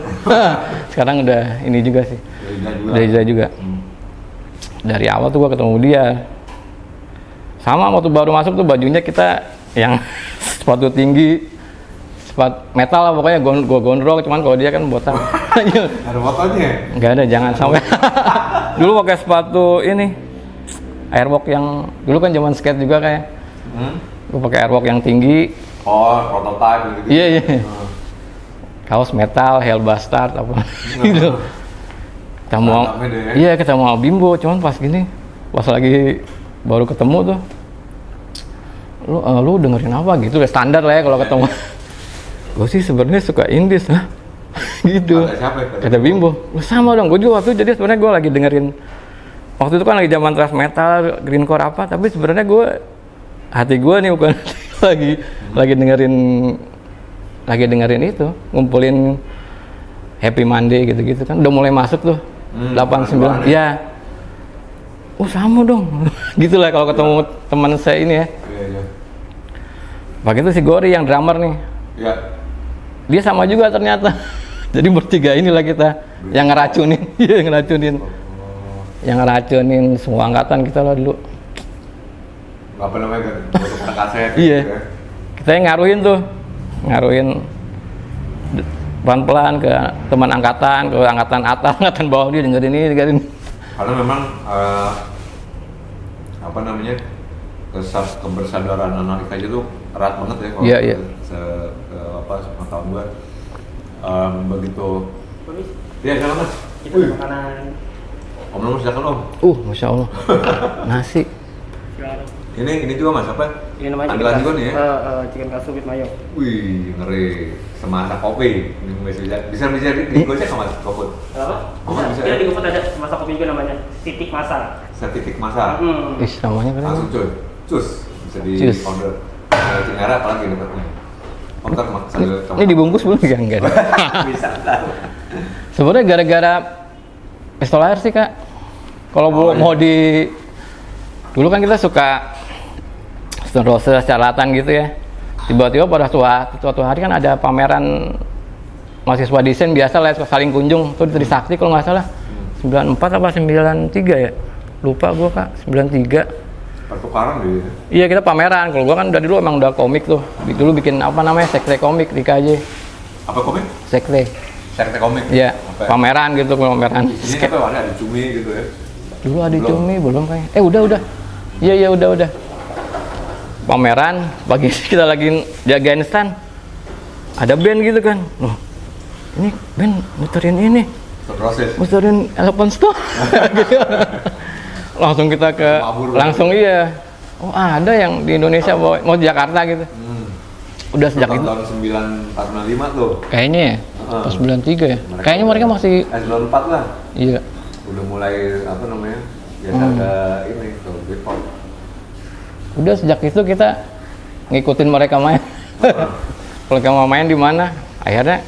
Sekarang udah ini juga sih. Dari juga. Dari awal tuh gua ketemu dia. Sama waktu baru masuk tuh bajunya kita yang sepatu tinggi, sepatu metal lah pokoknya, gua gondrong, cuman kalau dia kan botak. Ada fotonya? Nggak ada, jangan sampai. Dulu pakai sepatu ini airwalk yang dulu kan zaman skate juga kayak. Gua pakai airwalk yang tinggi. Oh, prototype gitu. Iya. Kaos metal, Hellbastard apa gitu. Kita mau Bimbo, cuman pas gini, pas lagi baru ketemu tuh, lu dengerin apa gitu, udah standar lah ya kalau ketemu. Gue sih sebenarnya suka indies, gitu. Kata Bimbo, lu sama dong, gue juga waktu itu, jadi sebenarnya gue lagi dengerin, waktu itu kan lagi zaman thrash metal, grindcore apa, tapi sebenarnya hati gue nih bukan lagi dengerin itu, ngumpulin Happy Monday gitu-gitu kan, udah mulai masuk tuh. 89, ya. Oh sama dong, gitulah kalau ketemu teman saya ini ya. Iya. Pagi itu si Gori yang drummer nih. Iya. Dia sama juga ternyata. Jadi bertiga inilah kita yang ngeracunin, yang ngeracunin semua angkatan kita lah dulu. Apa namanya kan? Untuk kaset. Iya. Gitu ya. Kita yang ngaruhin pelan-pelan ke teman angkatan, ke angkatan atas, angkatan bawah, dia dengerin. Karena memang apa namanya, kebersadaran anak IKJ itu erat banget ya kalau sepengetahuan gue. Begitu. Iya, silakan Mas. Itu makanan. Om Lemes silakan Om. Masya Allah. Nasi. Silakan. Ini juga Mas apa? Ini namanya Andalan juga nih ya. Chicken katsu with mayo. Wih, ngeri. Semasa kopi. Ini bisa di Gojek nggak Mas GoFood? Apa? Oh, bisa. Kita di GoFood ada masa kopi juga namanya titik masa. Setitik masa. Ih, namanya keren. Langsung cuy. Cus. Bisa di Cus. order. Cinara apalagi dapatnya? Kontak sambil Ini dibungkus belum ya? Enggak. bisa tahu. Sebenarnya gara-gara pistol air sih Kak. Kalau mau di dulu kan kita suka Stone Roses, Charlatan gitu ya. Tiba-tiba pada suatu hari kan ada pameran mahasiswa desain biasa lah saling kunjung tuh di Trisakti kalau nggak salah 94 apa 93 ya, lupa gua Kak. 93 Pertukaran deh. iya kita pameran. Kalau gua kan dari dulu emang udah komik tuh, dulu bikin apa namanya sekre komik di KJ. Apa komik? Sekre Komik. iya Apa ya? pameran gitu, pameran Ini apa warna ada cumi gitu ya? dulu ada Belum. cumi belum kayak udah iya udah pameran pagi kita lagi jagain stand ada band gitu kan, loh ini band muterin ini Proses. muterin Elephant Stone gitu. Langsung kita ke Mabur langsung iya oh ada yang di Indonesia mau di Jakarta gitu. Udah sejak itu tahun 9495 tuh. kayaknya ya atau 93 ya kayaknya mereka masih 94 lah. iya Udah mulai apa namanya? Biasa ada ini tuh Britpop. udah sejak itu kita ngikutin mereka main. Kalau mereka mau main di mana akhirnya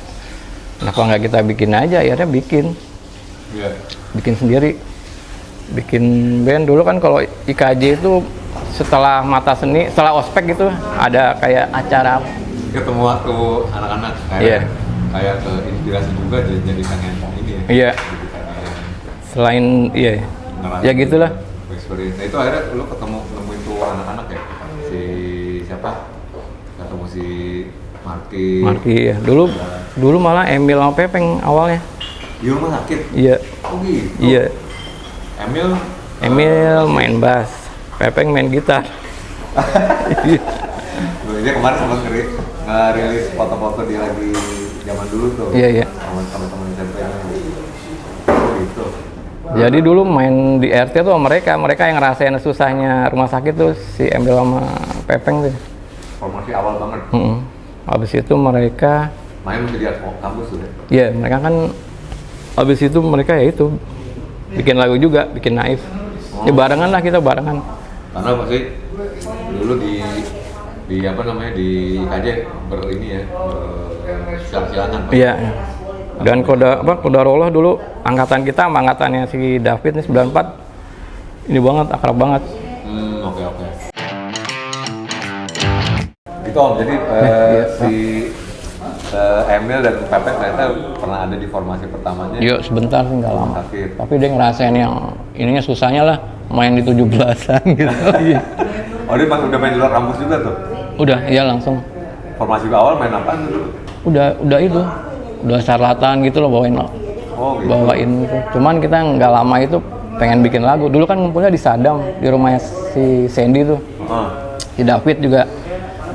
kenapa nggak kita bikin aja, akhirnya bikin Iya. bikin sendiri, bikin band. Dulu kan kalau IKJ itu setelah mata seni, setelah ospek gitu ada kayak acara. Ketemu waktu anak-anak kayak Iya. kayak ke inspirasi juga jadi pengen ini ya. Iya. Jadi pengen Selain iya ngerasain ya gitulah. experience. Nah itu akhirnya lu nemuin tuh anak-anak ya, si siapa, ketemu si Marki ya. Dulu malah Emil sama Pepeng awalnya. di rumah sakit. Iya. Oh gitu. Iya. Emil main bass, Pepeng main gitar. dia kemarin sempat ngerilis foto-foto dia lagi zaman dulu tuh. Iya. Sama teman-teman SMP gitu. Jadi dulu main di RT tuh sama mereka yang ngerasain susahnya rumah sakit tuh si Emil sama Pepeng tuh. Formasi awal banget. Habis itu mereka Main menjadi kampus tuh ya. iya mereka kan habis itu mereka ya itu bikin lagu juga, bikin Naif. Ya barengan lah kita barengan. Karena pasti dulu di apa namanya di IKJ ini ya silang-silangan. Iya. Dan Kodarolah dulu angkatan kita sama angkatannya si David nih 94 ini banget, akrab banget. Oke. Gitu Om, jadi si Emil dan Pepek ternyata pernah ada di formasi pertamanya. Iya sebentar sih nggak lama. Sakit. Tapi dia ngerasain yang ininya susahnya lah main di 17-an gitu. Iya. Oh dia udah main di luar kampus juga tuh? Udah, iya langsung. Formasi awal main apaan dulu? Udah itu. Udah Charlatan gitu loh bawain Oh gitu. bawain gitu. Cuman kita nggak lama itu pengen bikin lagu. Dulu kan ngumpulnya di Sadam di rumahnya si Sandy tuh. Si David juga.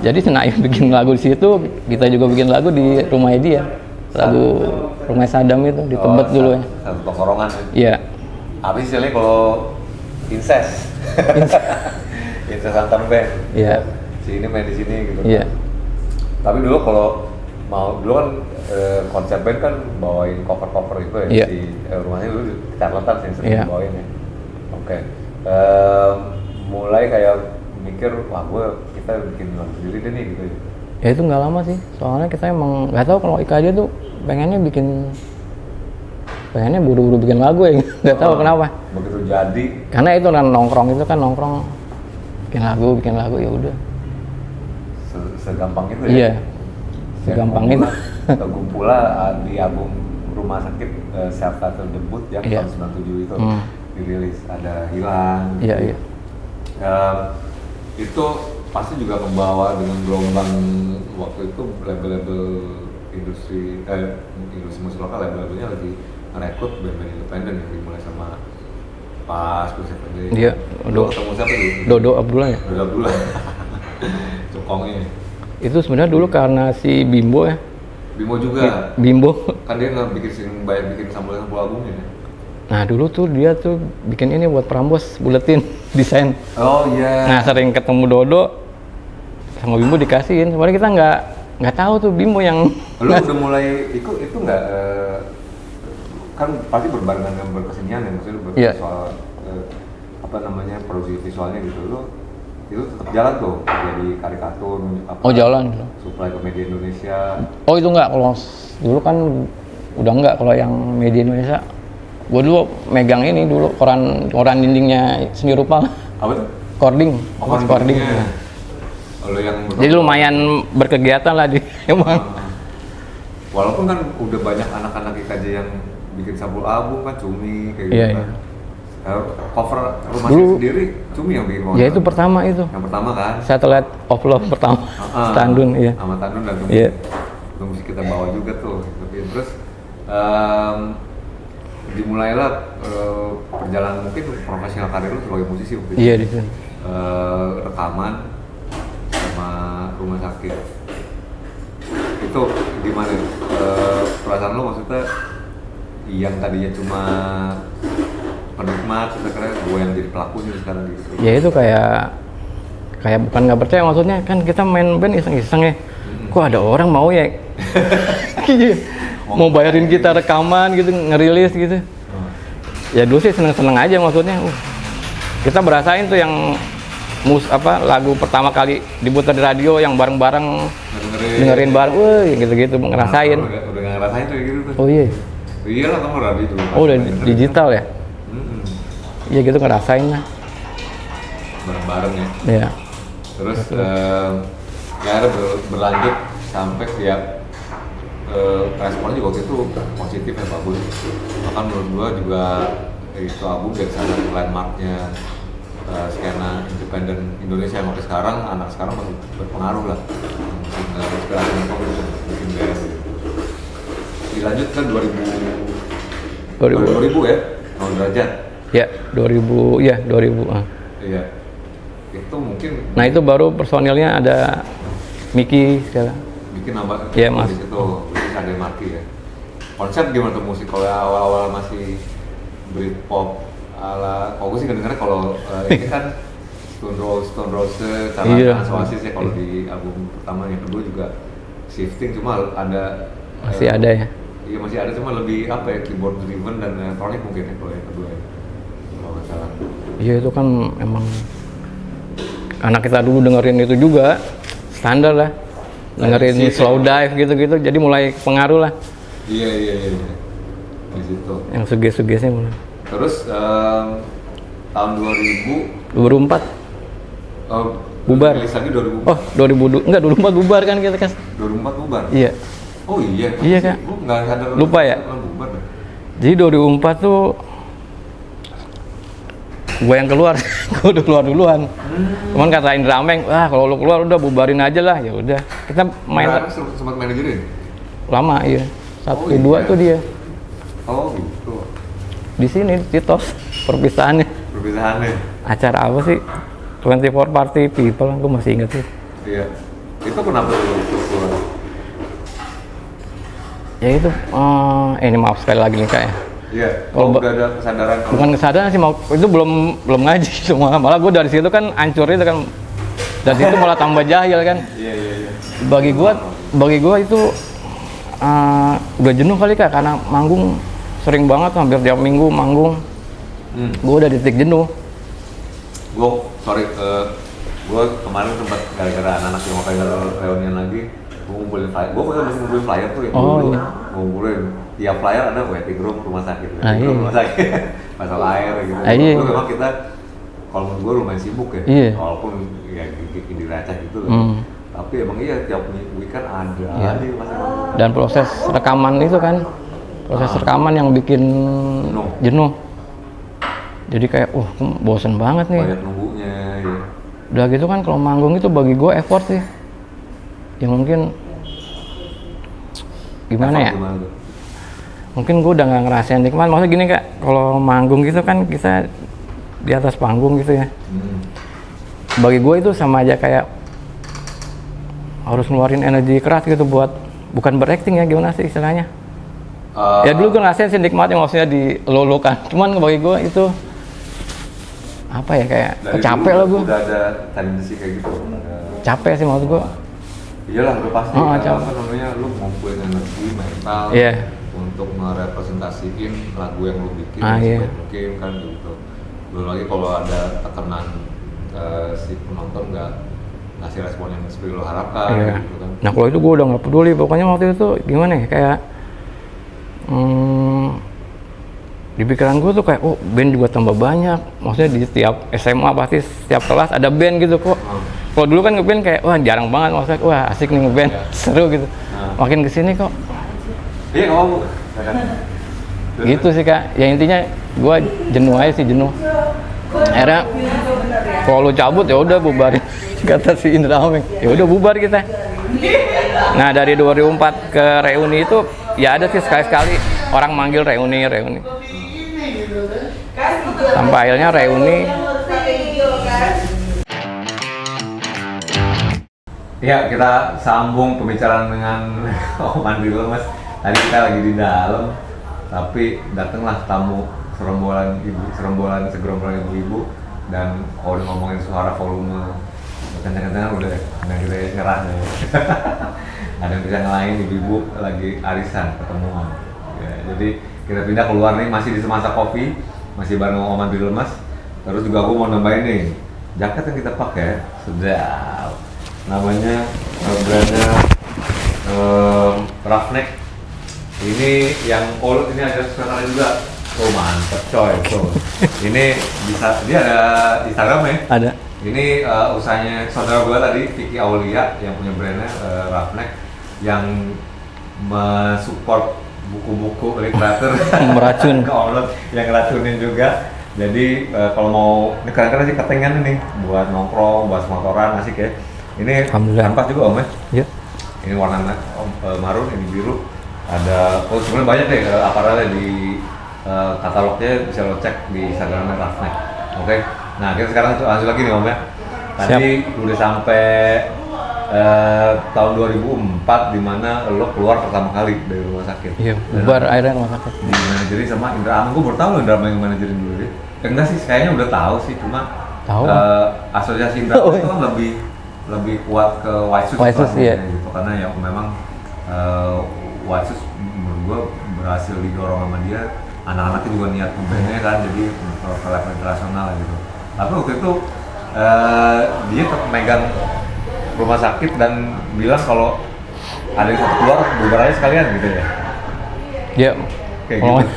Jadi Naif bikin lagu di situ, kita juga bikin lagu di rumahnya dia. Lagu rumah Sadam itu di Tebet dulu ya. Satu tongkrongan ya? Iya. Apa sih istilahnya kalau incest? Incest antar band. Iya. Si ini main di sini gitu. Iya. Tapi dulu kalau dulu kan konsep band kan bawain cover-cover itu ya. Iya. Di rumahnya dulu Charlatan sih sering Iya. bawain ya. Oke. Mulai kayak mikir, wah kita bikin lagu sendiri deh nih gitu. Ya itu nggak lama sih. Soalnya kita emang nggak tahu kalau IKJ tuh pengennya buru-buru bikin lagu ya. Nggak tahu kenapa. Begitu jadi. Karena itu nongkrong bikin lagu ya udah. Segampang itu ya. Iya. Segampang itu. Tergumpula di album Rumah Sakit self titled debut yang Iya. tahun 97 itu dirilis, ada Hilang. Iya. Itu pasti juga membawa dengan gelombang waktu itu label-label industri musik lokal, label-labelnya lagi merekrut band-band independen yang dimulai sama Pas, Kusependi. Iya. Lo ketemu siapa dulu? Dodo Abdullah ya. Dodo Abdullah. Cukongnya. Itu sebenarnya dulu karena si Bimbo ya. Bimo juga. Bimbo. Kan dia nggak bikin sampul albumnya ya. Nah dulu tuh dia tuh bikin ini buat Prambos buletin. desain. Oh iya. Nah sering ketemu Dodo sama Bimbo dikasihin, sebenarnya kita nggak tahu tuh Bimbo yang Lu udah mulai itu nggak kan pasti berbarengan dengan berkesenian ya, maksudnya Iya. soal apa namanya produksi visualnya gitu, lu itu tetap jalan tuh jadi karikatur apa, oh jalan. supply ke media Indonesia. Oh itu nggak, kalau dulu kan udah nggak, kalau yang media Indonesia. Gue dulu megang ini dulu koran dindingnya seni rupa, Apa tuh? Kording, Kording. Iya. Lu yang Jadi lumayan berkegiatan lah di emang. Walaupun kan udah banyak anak-anak IKJ yang bikin sampul album kan, Cumi kayak Iya, gitu iya. kan. Cover rumah Dulu- sendiri Cumi yang bikin Ya itu pertama itu. Yang pertama kan? Satellite of Love pertama. Standun, iya. Sama Tandun dan Cumi. Iya. Itu mesti kita bawa juga tuh. Tapi terus dimulailah perjalanan mungkin profesional karir lu sebagai musisi waktu itu. Iya di sini. Rekaman sama rumah sakit. Itu gimana? Perasaan lo maksudnya yang tadinya cuma penikmat, sekarang gue yang jadi pelakunya sekarang gitu. Ya itu kayak bukan nggak percaya, maksudnya kan kita main band iseng-iseng ya. Kok ada orang mau ya? Iya. Mau bayarin kita rekaman gitu, ngerilis gitu. Ya dulu sih seneng-seneng aja maksudnya. Kita berasain tuh yang lagu pertama kali diputar di radio yang bareng-bareng dengerin bareng, woi gitu-gitu ngerasain. Udah nggak ngerasain tuh gitu tuh. Oh iya. Iyalah kamu radio tuh. Oh udah digital ya? Iya gitu ngerasain lah. Bareng-bareng ya. Iya. Terus ya ada berlanjut sampai ya responnya juga waktu itu positif ya, bagus. Bahkan menurut gua juga itu album dari sana landmarknya skena independen Indonesia sampai sekarang, anak sekarang masih berpengaruh lah. Inspirasi apa gitu, bikin band. Dilanjut kan 2000 ya, Nol Derajat. Ya 2000, ya 2000. Iya. Itu mungkin Nah itu baru personilnya ada Miki segala. bikin nambah Iya, Mas. di situ, bisnis ada Marki ya. Konsep gimana tuh musik kalau awal-awal masih Britpop ala, kalau gue sih kedengerannya kalau ini kan Stone Roses, cara Iya. Oasis ya kalau di album pertama, yang kedua juga shifting, cuma ada Masih ada ya. Iya masih ada, cuma lebih apa ya, keyboard driven dan elektronik mungkin ya kalau yang kedua ya, kalau nggak salah. Iya itu kan emang anak kita dulu dengerin itu juga standar lah, dengerin Iya, slow dive gitu-gitu, jadi mulai pengaruh lah Iya di situ. yang suges-sugesnya mulai. Terus tahun 2000 2004 bubar. rilis lagi 2000. Oh 2002 enggak 2004 bubar kan kita kan. 2004 bubar. Iya. Oh iya. Iya, Kak. Gue nggak sadar. Lupa ya? Bubar. Jadi 2004 tuh gue yang keluar, gue udah keluar duluan. Cuman kata Indra Ameng, wah kalau lu keluar udah bubarin aja lah. Ya udah, kita main Nah, sempat manajerin. lama iya. Oh, 1 2 iya. tuh dia. Oh gitu. Di sini Titos perpisahannya. Perpisahannya. Acara apa sih? 24 Party People, gue masih inget sih. Iya. Itu kenapa lu keluar? Ya itu, ini maaf sekali lagi nih Kak ya. Iya. Kalau Udah ada kesadaran. Bukan kesadaran sih, itu belum ngaji semua. Malah gue dari situ kan hancur itu kan. Dari situ malah tambah jahil kan. Iya. Bagi gue itu udah jenuh kali Kak, karena manggung sering banget, hampir tiap minggu manggung. Gue udah di titik jenuh. Gue kemarin sempat gara-gara anak-anak yang mau kayak reunian lagi, gue ngumpulin flyer. Gue masih ngumpulin flyer tuh yang dulu. Iya. Ngumpulin tiap flyer ada waiting room rumah sakit, Iya. rumah sakit, masalah air gitu. Iya. Itu memang kita, kalau menurut gue lumayan sibuk ya, Iya. walaupun ya bikin diracah gitu. Tapi emang iya tiap weekend ada Iya. aja masing-masing. Dan proses rekaman itu kan, proses rekaman yang bikin jenuh. Jadi kayak, bosen banget nih. Banyak nunggunya. Ya. Udah gitu kan kalau manggung itu bagi gue effort sih. Ya mungkin gimana ya? Gimana tuh? Mungkin gue udah nggak ngerasain nikmat. Maksudnya gini Kak, kalau manggung gitu kan kita di atas panggung gitu ya. Bagi gue itu sama aja kayak harus ngeluarin energi keras gitu buat, bukan berakting ya, gimana sih istilahnya? Ya dulu gue ngerasain sih nikmatnya, maksudnya dilulukan. Cuman bagi gue itu apa ya kayak Dari capek dulu lah gue. Udah ada tendensi kayak gitu. Capek sih maksud gue. Iyalah udah pasti. Oh, Apa namanya lu ngumpulin energi mental Iya. untuk merepresentasiin lagu yang lu bikin Iya. sebaik mungkin kan gitu. Belum lagi kalau ada tekanan si penonton nggak ngasih respon yang seperti lo harapkan Iya. gitu kan. Nah kalau itu gue udah nggak peduli, pokoknya waktu itu gimana ya kayak di pikiran gue tuh kayak oh band juga tambah banyak, maksudnya di setiap SMA pasti setiap kelas ada band gitu kok. Kalau dulu kan ngeband kayak wah jarang banget, maksudnya wah asik nih ngeband, seru gitu. Makin kesini kok Iya kamu kan. gitu sih kak, ya intinya gue jenuh aja sih, jenuh. Akhirnya kalau lu cabut ya udah bubarin kata si Indra Ameng, ya udah bubar kita. Nah dari 2004 ke reuni itu ya ada sih sekali-sekali orang manggil reuni. Sampai akhirnya reuni. Ya kita sambung pembicaraan dengan Om Andri dulu mas. Tadi kita lagi di dalam, tapi datanglah tamu segerombolan ibu-ibu dan kalau udah ngomongin suara volume kencang-kencangan udah kita nyerah deh. Ada yang bisa ngelain ibu-ibu lagi arisan ketemuan. Ya, jadi kita pindah keluar nih, masih di Semasa Kopi, masih bareng Om Andri Lemas. Terus juga aku mau nambahin nih jaket yang kita pakai sedap. Namanya brandnya Roughneck. Ini yang old, ini ada sweaternya juga. Oh mantep coy tuh. Ini bisa, dia ada Instagram ya? Ada. Ini usahanya saudara gue tadi, Vicky Aulia yang punya brandnya Roughneck yang mensupport buku-buku literatur Meracun. ke Allah yang ngeracunin juga. Jadi kalau mau, ini keren-keren sih ketengan nih buat nongkrong, buat motoran asik ya. Ini Alhamdulillah. kanvas juga om ya? Iya. Ini warna marun, ini biru. Ada, oh sebenarnya banyak deh aparelnya di katalognya, bisa lo cek di Instagramnya Roughneck. Oke, nah kita sekarang lanjut lagi nih om ya. Tadi udah sampai tahun 2004 di mana lo keluar pertama kali dari rumah sakit. Iya, bubar akhirnya rumah sakit. Di manajerin sama Indra Ameng, gue baru tahu lo Indra Ameng yang manajerin dulu ya. Enggak sih, kayaknya udah tahu sih, cuma Tahu. asosiasi Indra Ameng itu kan lebih kuat ke White Shoes, iya. gitu, karena ya memang White Shoes menurut gue berhasil didorong sama dia, anak-anaknya juga niat ngebandnya kan, jadi ke level internasional gitu. Tapi waktu itu dia tetap megang rumah sakit dan bilang kalau ada yang satu keluar bubar aja sekalian gitu ya. Iya. Kayak gitu.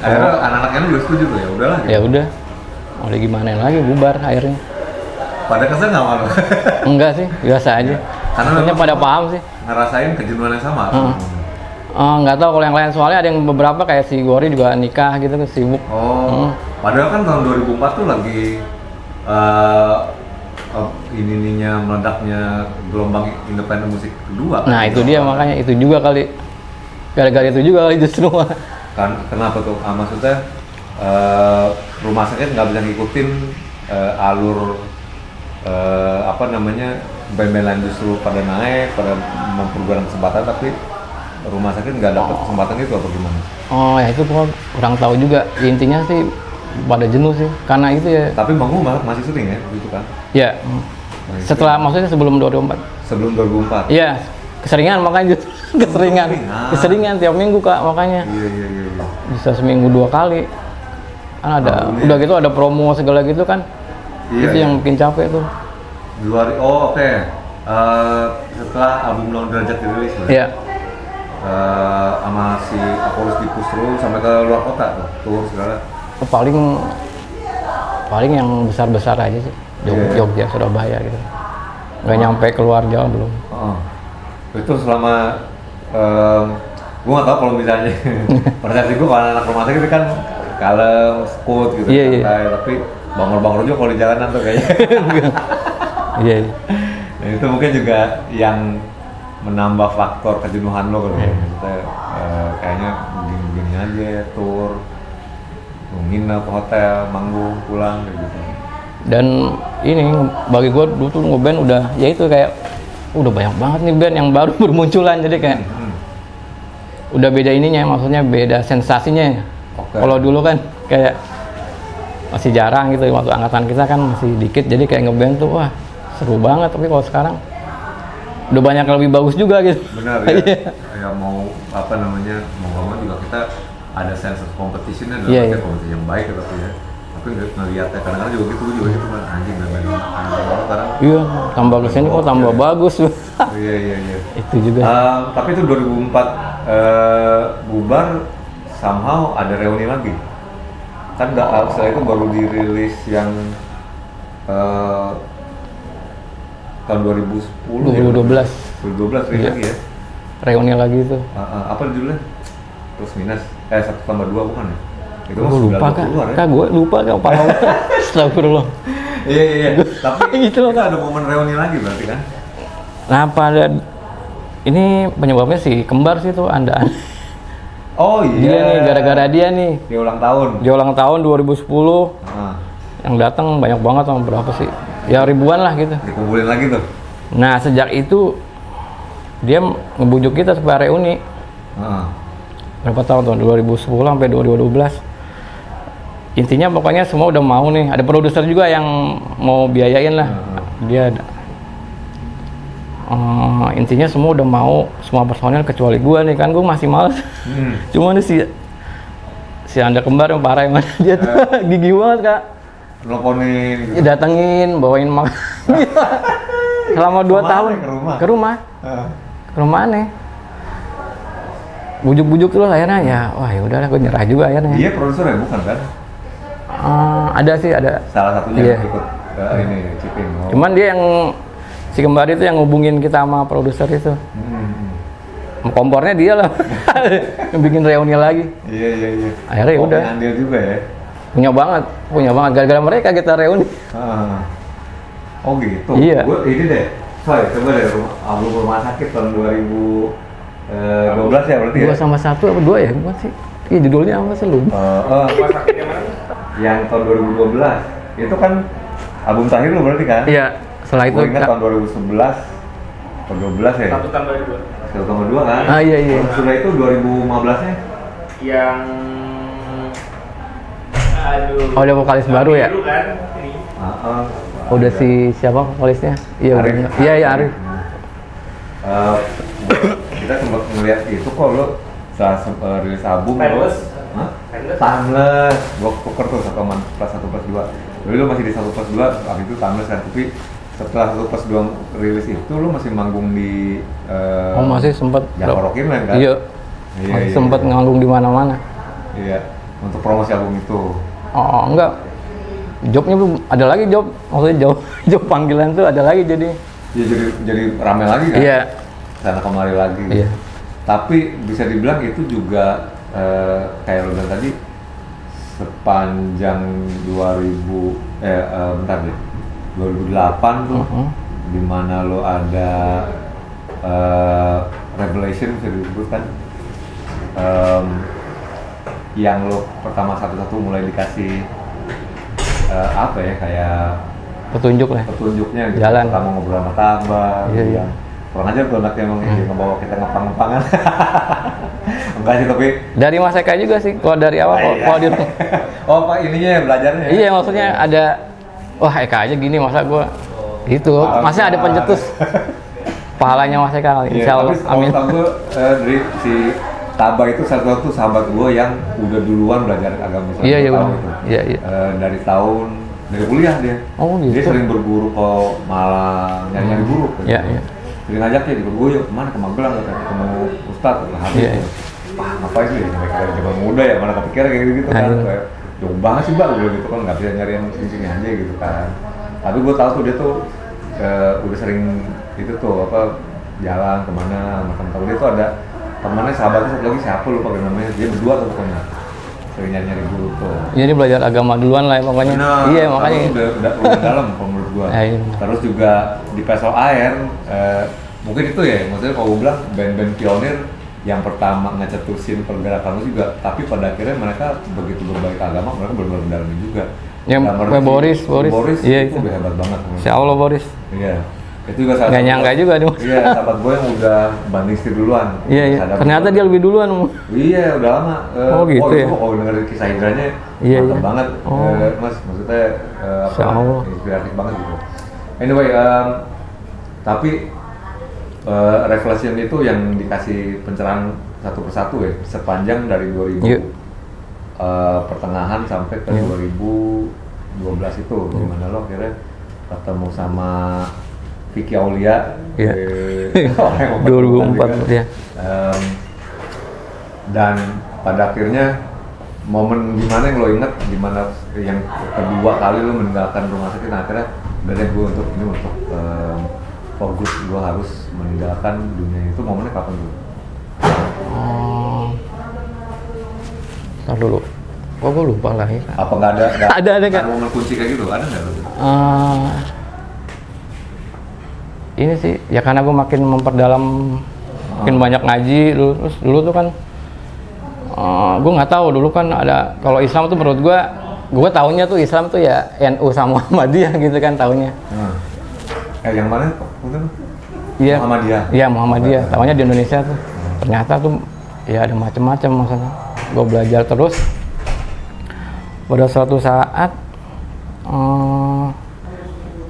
Akhirnya anak-anaknya udah setuju tuh ya udahlah gitu. Ya udah. Udah gimana lagi bubar akhirnya. Pada kesel nggak malu? Enggak sih, biasa aja. Karena Maksudnya memang pada paham sih. ngerasain kejenuhan yang sama. Nggak tahu kalau yang lain, soalnya ada yang beberapa kayak si Gori juga nikah gitu kan, sibuk. Oh, padahal kan tahun 2004 tuh lagi ininya meledaknya gelombang independen musik kedua. Nah itu dia makanya, itu juga kali. Gara-gara itu juga kali justru. Kan kenapa tuh? Maksudnya rumah sakit nggak bisa ngikutin alur apa namanya band-band lain justru pada naik, pada mempergunakan kesempatan, tapi rumah sakit nggak dapat kesempatan itu apa gimana? Oh ya itu gua kurang tahu juga. Ya, intinya sih pada jenuh sih, karena itu ya. Tapi Manggung masih syuting ya, gitu kan? Ya. Setelah maksudnya sebelum 2004. Sebelum 2004. Iya, keseringan makanya justru. Keseringan tiap minggu kak, makanya. Iya. Bisa seminggu 2 kali. Kan ada, udah gitu ada promo segala gitu kan. Iya, itu yang bikin capek tuh. Oke. Setelah album Long Derajat dirilis ya? Iya. Sama si Apollos di Pusru sampai ke luar kota tuh, tour segala. Paling yang besar-besar aja sih. Jogja, Surabaya gitu. Nggak nyampe keluar Jawa belum. Itu selama gue nggak tahu kalau misalnya persepsi gue kalau anak rumah sakit itu kan kalem, skut gitu, santai, tapi bangor-bangor juga kalau di jalanan tuh kayaknya. Iya. Nah, itu mungkin juga yang menambah faktor kejenuhan lo kalau maksudnya kayaknya begini-begini aja, tour, nginep hotel, manggung, pulang kayak gitu. Dan ini bagi gue dulu tuh ngeband udah, ya itu kayak udah banyak banget nih band yang baru bermunculan, jadi kayak udah beda ininya, maksudnya beda sensasinya. Kalau dulu kan kayak masih jarang gitu, waktu angkatan kita kan masih dikit, jadi kayak ngeband tuh wah seru banget. Tapi kalau sekarang udah banyak yang lebih bagus juga gitu. Benar ya. Ya mau apa namanya, mau nggak mau juga kita ada sense of competition-nya dalam artian kompetisi yang baik gitu ya. Tapi ngeliatnya kadang-kadang juga gitu kan, anjing dan sekarang. Iya, tambah kesini kok tambah bagus. Iya. Itu juga. Tapi itu 2004 bubar, somehow ada reuni lagi. Kan setelah itu baru dirilis yang tahun 2010 2012 rilis lagi ya. Reuni lagi itu. Apa judulnya? Plus minus 1 tambah 2 bukan ya? Itu Gue lupa kak, gue lupa kak, apa astagfirullah. Iya. Tapi gitu loh, kita ada momen reuni lagi berarti kan? Nah pada ini penyebabnya si kembar sih tuh andaan. Oh iya. Dia nih, gara-gara dia nih. Dia ulang tahun. Dia ulang tahun 2010. Yang datang banyak banget, sama berapa sih? Ya ribuan lah gitu. Dikumpulin lagi tuh. Nah sejak itu dia ngebujuk kita supaya reuni. Berapa tahun tuh? 2010 sampai 2012. Intinya pokoknya semua udah mau nih. Ada produser juga yang mau biayain lah. Dia ada. Intinya semua udah mau, semua personel kecuali gua nih, kan gua masih males. Cuma nih si Anda kembar yang parah emang dia tuh gigi banget kak. Nelponin gitu. Datengin, bawain makan. Selama 2 tahun ke rumah. Ke rumah aneh. Bujuk-bujuk terus akhirnya ya, wah ya udahlah gue nyerah juga akhirnya. Dia produser ya bukan kan? Ada sih, ada. Salah satunya yang ikut ini Ciping. Cuman dia yang si kembar itu yang ngubungin kita sama produser itu. Kompornya dia lah. Yang bikin reuni lagi. Iya. Akhirnya ya udah. Andil juga ya. Punya banget. Gara-gara mereka kita reuni. Oh gitu. Iya. Gue ini deh. Coba deh album rumah sakit tahun 2012 ya berarti ya? 2 sama 1 apa 2 ya? Gimana sih? Iya judulnya apa sih lu? Rumah sakit yang mana? Yang tahun 2012 itu kan album terakhir lu berarti kan? Iya, setelah itu gue ingat tahun 2011 atau 12 ya? 1 tambah 2. 1 tambah 2 kan? Iya. Sudah itu 2015 nya? Yang Oh, ada vokalis baru ya? Baru kan ini. Udah si siapa vokalisnya? Iya, Arif. Iya, Arif. Kita sempat ngeliat itu kok lo setelah rilis album Timeless. Timeless. Gua poker tuh plus 1 plus 2. Jadi lo masih di 1 plus 2, habis itu Timeless kan. Tapi setelah 1 plus 2 rilis itu lo masih manggung di masih sempat Jakorokin kan? Iya. Masih sempat nganggung di mana-mana. Iya. Untuk promosi album itu. Oh, enggak. Jobnya belum ada lagi job. Maksudnya job panggilan tuh ada lagi jadi. Iya, jadi rame lagi kan? Iya. Sana kemari lagi. Iya. Tapi bisa dibilang itu juga kayak lo bilang tadi sepanjang 2008 tuh di mana lo ada Revelation bisa disebutkan yang lo pertama satu-satu mulai dikasih apa ya kayak petunjuknya gitu. Jalan. Pertama ngobrol sama Tambah. Iya. Kurang aja tuh anaknya emang ngebawa kita ngepang-ngepangan. Enggak sih tapi dari Mas Eka juga sih. Kalau dari awal kalau di oh Pak ininya ya belajarnya ya? Iya maksudnya ada wah Eka aja gini masa gua gitu. Masnya ada pencetus pahalanya Mas Eka kali. Insya Allah. Amin. Gue dari si Taba itu satu sahabat gue yang udah duluan belajar agama Islam. Iya. Gitu. Dari kuliah dia. Oh gitu. Dia sering berguru ke Malang, nyari guru. Iya. Sering ngajak dia, gue yuk kemana ke Magelang, ketemu Ustadz, Habib. Iya. Wah ngapain sih, mereka dari zaman muda ya, mana kepikiran kayak gitu kan. Kayak jauh banget sih Mbak, gue gitu kan, nggak bisa nyari yang sini aja gitu kan. Tapi gue tahu tuh dia tuh udah sering itu tuh jalan kemana sama temen-temen dia tuh ada temannya sahabatnya satu lagi siapa lupa namanya, dia berdua tuh pokoknya sering nyari guru tuh. Jadi belajar agama duluan lah ya pokoknya. Nah, iya makanya. Udah dalam kalau menurut gua. Iya. Terus juga di Pesel Air, mungkin itu ya, maksudnya kalau gua bilang band-band pionir yang pertama ngecetusin pergerakan itu juga, tapi pada akhirnya mereka begitu berbaik agama, mereka benar-benar mendalami juga. Yang Boris, iya, itu hebat banget. Insya Allah Boris. Iya. Itu juga salah Nggak nyangka juga dong. Iya, sahabat gue yang udah banding setir duluan. Iya, iya. Sadar Ternyata duluan. dia lebih duluan. Iya, udah lama. Oh, gitu ya? Itu kalau denger kisah Indranya, Iya, mantap iya. banget. Oh. Mas, maksudnya Insya Allah. inspiratif banget gitu. Anyway, tapi Revelation itu yang dikasih pencerahan satu persatu ya, sepanjang dari 2000 Iya. pertengahan sampai ke 2012 itu, dimana lo akhirnya ketemu sama Vicky Aulia, Iya. orang yang 2004 juga. ya. Dan pada akhirnya momen dimana yang lo inget, dimana yang kedua kali lo meninggalkan rumah sakit, nah akhirnya berarti gue untuk fokus gue harus meninggalkan dunia itu, momennya kapan tuh? Ntar dulu. Kok gue lupa lah ya. Apa nggak ada? Ada, Kak. Momen kunci kayak gitu, ada nggak lo? Ini sih ya karena gue makin memperdalam, makin banyak ngaji dulu. Terus dulu tuh kan gue nggak tahu dulu kan ada, kalau Islam tuh menurut gue taunya tuh Islam tuh ya NU sama Muhammadiyah gitu kan taunya. Yang mana? Iya. Muhammadiyah. Iya, Muhammadiyah. Taunya di Indonesia tuh. Ternyata tuh ya ada macam-macam maksudnya. Gue belajar terus. Pada suatu saat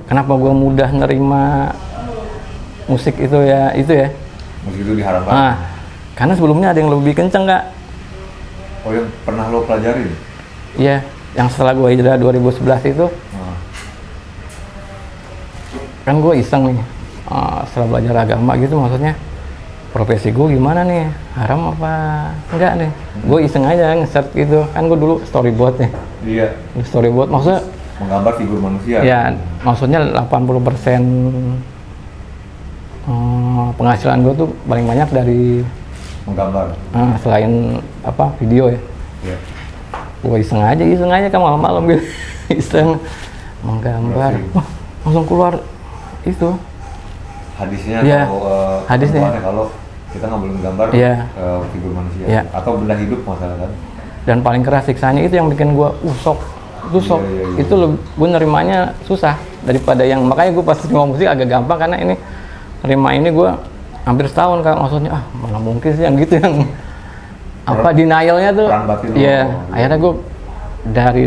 kenapa gue mudah nerima musik itu ya, Musik itu diharapkan. karena sebelumnya ada yang lebih kenceng, Kak. Oh, yang pernah lo pelajari? Iya, yang setelah gue hijrah 2011 itu kan gue iseng nih, setelah belajar agama gitu, maksudnya profesi gue gimana nih, haram apa enggak nih. Gue iseng aja nge-search gitu, kan gue dulu storyboard nih. Iya. Storyboard maksudnya Menggambar figur manusia. ya, maksudnya 80% penghasilan gue tuh paling banyak dari Menggambar. selain apa video ya. Iya. Gue iseng aja kan malam-malam gitu. Iseng menggambar. Berarti. Wah, langsung keluar itu. Hadisnya Iya. atau Hadisnya. ketentuannya kalau kita nggak boleh menggambar Iya. figur manusia Iya. atau benda hidup masalah kan. Dan paling keras siksanya itu yang bikin gue sok. Itu sok. Iya, iya, iya. Itu gue nerimanya susah daripada yang, makanya gue pas terima musik agak gampang karena ini terima ini gue hampir setahun, Kak. Maksudnya mana mungkin sih yang gitu, yang apa denialnya tuh. Perang batin lo. Iya, akhirnya gue dari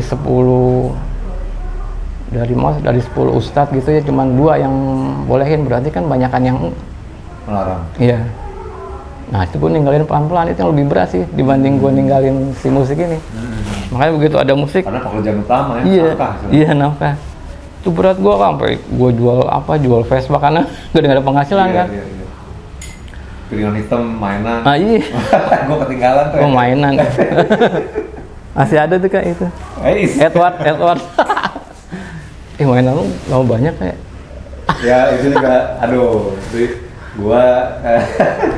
10 ustadz gitu ya cuman 2 yang bolehin, berarti kan banyakan yang Melarang. iya. Nah itu gue ninggalin pelan-pelan, itu yang lebih berat sih dibanding gue ninggalin si musik ini. Makanya begitu ada musik, Karena pekerjaan utama ya. iya, nafkah, iya nafkah. Itu berat gue sampai gue jual Vespa karena gue nggak ada penghasilan Iya, kan. iya, iya. Piringan hitam, mainan. Iya, Gue ketinggalan tuh. gue mainan. Masih ada tuh, Kak, itu. Edward. Mainan lu gak banyak kayak. Ya itu juga, aduh, gua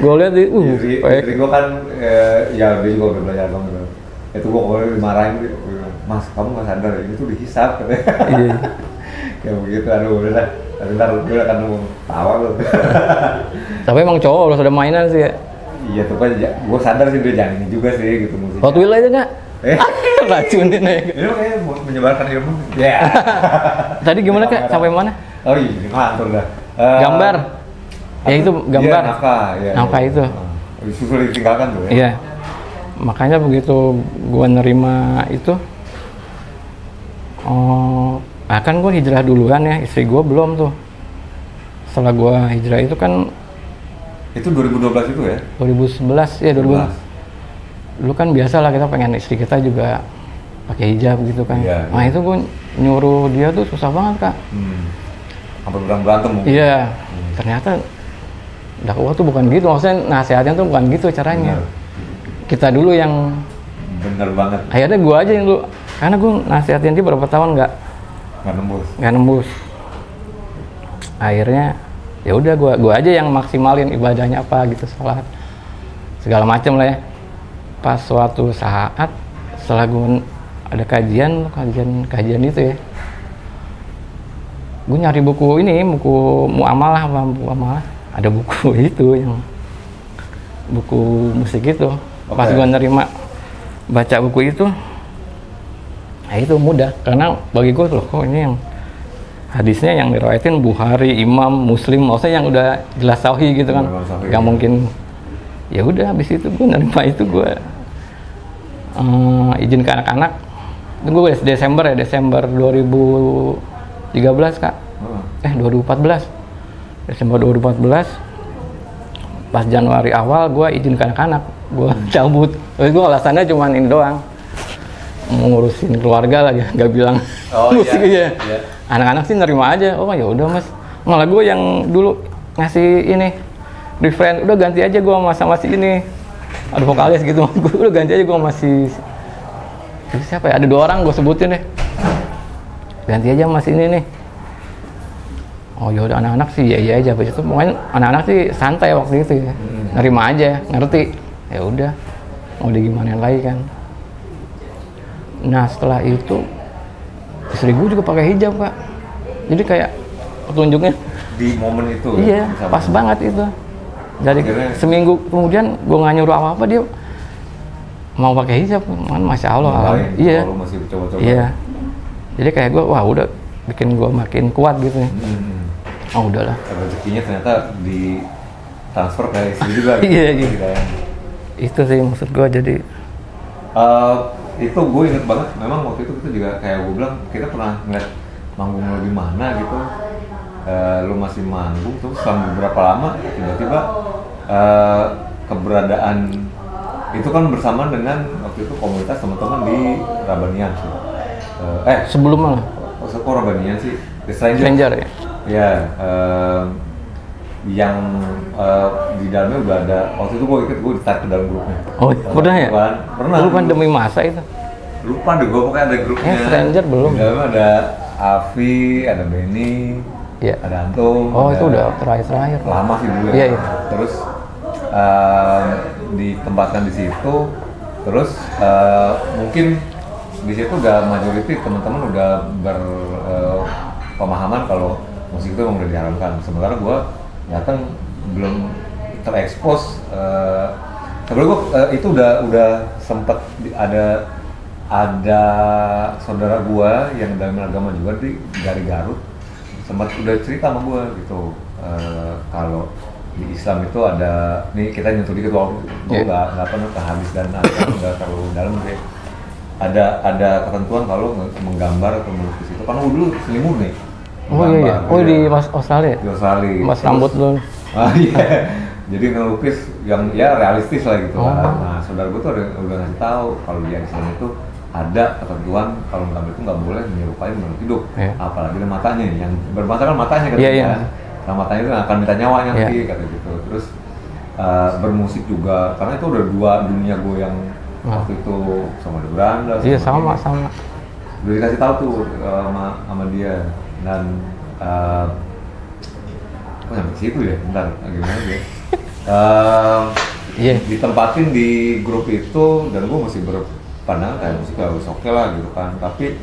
Gue lihat di, istri gua kan, ya dia juga udah belajar banget. Itu gua kalau dimarahin, Mas kamu nggak sadar ini tuh dihisap katanya. Iya. Kayak begitu, aduh udah lah, bentar gue akan tawa lu. Tapi emang cowok harus ada mainan sih ya. Iya tuh kan, gua sadar sih dia jangan ini juga sih gitu musiknya. Hot Wheels aja nggak? Racunin aja. Ini kayak menyebarkan ilmu. Ya. Tadi gimana, Kak? Sampai mana? Oh iya, ngantur dah. Gambar. Ya itu gambar. Iya, nafkah. Ya, Nafkah ya. itu. Susah ditinggalkan tuh ya. Iya. Makanya begitu gua nerima itu, kan gua hijrah duluan ya, istri gua belum tuh. Setelah gua hijrah itu kan Itu 2012 itu ya? 2011 ya, 2011. Dulu kan biasa lah kita pengen istri kita juga pakai hijab gitu kan. Iya, Nah iya. itu gue nyuruh dia tuh susah banget, Kak. Sampai berantem mungkin. Iya, ternyata dakwah tuh bukan gitu, maksudnya nasihatnya tuh bukan gitu caranya. Bener. Kita dulu yang, Bener banget. akhirnya gue aja yang dulu, karena gue nasihatin dia berapa tahun nggak Nggak nembus. Akhirnya ya udah gue aja yang maksimalin ibadahnya apa gitu, sholat segala macem lah ya. Pas suatu saat setelah gue ada kajian itu ya, gue nyari buku muamalah, ada buku itu yang buku musik itu. Pas gue nerima baca buku itu, nah itu mudah karena bagi gue loh, kok ini yang hadisnya yang diriwayatin Bukhari, Imam, Muslim, maksudnya yang udah jelas sahih gitu kan. Gak mungkin. Ya udah, habis itu gue nerima itu, gue izin ke anak-anak. Itu gue Desember 2013 Kak. 2014. Desember 2014. Pas Januari awal gue izin ke anak-anak, gue cabut. Terus gue alasannya cuma ini doang, mau ngurusin keluarga lagi, nggak bilang. Iya. Anak-anak sih nerima aja. Oh ya udah mas. Malah gue yang dulu ngasih ini reference, udah ganti aja gue sama si ini. Ada vokalis gitu, gue udah ganti aja gue masih siapa ya? Ada 2 orang gue sebutin deh. Ganti aja mas ini nih. Oh ya udah, anak-anak sih ya aja. Habis itu pokoknya anak-anak sih santai waktu itu ya. Nerima aja, ngerti. Ya udah, mau digimanain lagi kan. Nah setelah itu istri gue juga pakai hijab Kak. Jadi kayak petunjuknya di momen itu. Iya, pas banget itu. Jadi seminggu kemudian gue nggak nyuruh apa-apa, dia mau pakai hijab. Man, Masya Allah. Iya. Masih coba-coba. Iya. Jadi kayak gue, wah udah bikin gue makin kuat gitu. Oh udahlah. Rezekinya ternyata di transfer ke istri juga. Iya gitu. Itu sih maksud gue. Jadi itu gue inget banget. Memang waktu itu kita juga kayak gue bilang, kita pernah ngeliat manggung lo di mana gitu. Lo masih manggung terus selama beberapa lama tiba-tiba keberadaan itu kan bersamaan dengan waktu itu komunitas teman-teman di Rabanian sih. sebelum malah. Kok Rabanian sih? The Stranger ya. Ya, yang di dalamnya udah ada. Waktu itu gue ditarik ke dalam grupnya. Oh pernah ya? Pernah. Lu kan demi masa itu. Lupa deh gue, pokoknya ada grupnya. Stranger belum. Di dalamnya ada Avi, ada Benny, ada Antum. Oh itu udah terakhir. Lama sih dulu ya. Iya. Terus ditempatkan di situ. Terus mungkin di situ udah majority teman-teman udah berpemahaman kalau musik itu emang udah diharamkan. Sementara gue datang belum terekspos. Sebenarnya gue itu udah sempet ada saudara gue yang dalam agama juga dari Garut, sempat udah cerita sama gue gitu, kalau di Islam itu ada, nih kita nyentuh dikit waktu gue nggak pernah ke hadis dan nggak terlalu dalam sih. Ada ketentuan kalau menggambar atau melukis itu, karena dulu seni murni. Oh iya. Oh di Australia. Di Australia. Mas rambut lu. Ah iya. Jadi ngelukis yang ya realistis lah gitu kan. Nah saudara gue tuh udah ngasih tahu kalau di Islam itu ada ketentuan kalau menggambar itu nggak boleh menyerupai makhluk hidup, apalagi dengan matanya. Yang bermasalah kan matanya kan. Nah matanya itu akan minta nyawanya nanti kata gitu. Terus bermusik juga, karena itu udah 2 dunia gue yang waktu itu sama di Beranda. Iya sama. Udah dikasih tahu tuh sama dia. Dan kok sampai situ ya? Bentar, gimana ya? Ditempatin di grup itu dan gue masih berpandangan kayak musik harus oke lah gitu kan. Tapi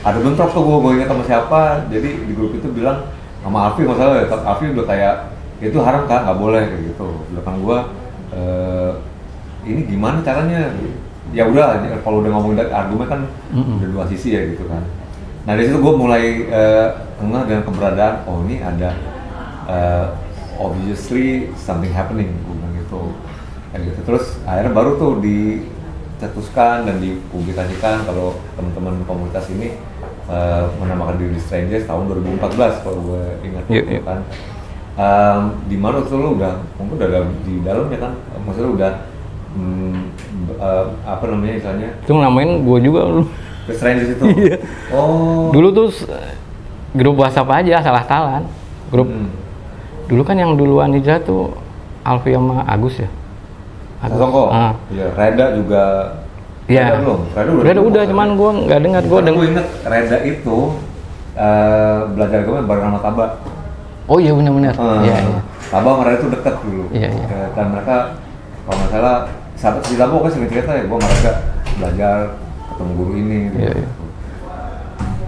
ada bentrok tuh, gue ingat sama siapa. Jadi di grup itu bilang sama Alfi, masalah ya, Alfi udah kayak itu haram kan, nggak boleh kayak gitu. Belakang gue ini gimana caranya? Ya udah, kalau udah ngomongin argumen kan udah 2 sisi ya gitu kan. Nah dari situ gue mulai ngeh dengan keberadaan, oh ini ada obviously something happening, gue bilang gitu. Kayak gitu. Terus akhirnya baru tuh dicetuskan dan dipublikasikan kalau teman-teman komunitas ini menamakan diri Strangers tahun 2014 kalau gue ingat gitu kan. Di mana tuh lo udah mungkin udah di dalamnya kan, maksudnya udah apa namanya misalnya? Itu namain gue juga lu. Strangers itu. Iya. Oh. Dulu tuh grup WhatsApp aja salah-salah. Grup. Dulu kan yang duluan hijrah tuh Alfi sama Agus ya. Agus. Iya. Reda juga. Iya. Reda udah cuman gue nggak dengar. Gue inget Reda itu belajar agama bareng sama Taba. Oh iya benar. Iya. Taba sama Reda tuh deket dulu. Iya. Dan mereka kalau nggak salah sahabat si Taba kan sering cerita ya, gue sama Reda belajar ketemu guru ini gitu. Iya.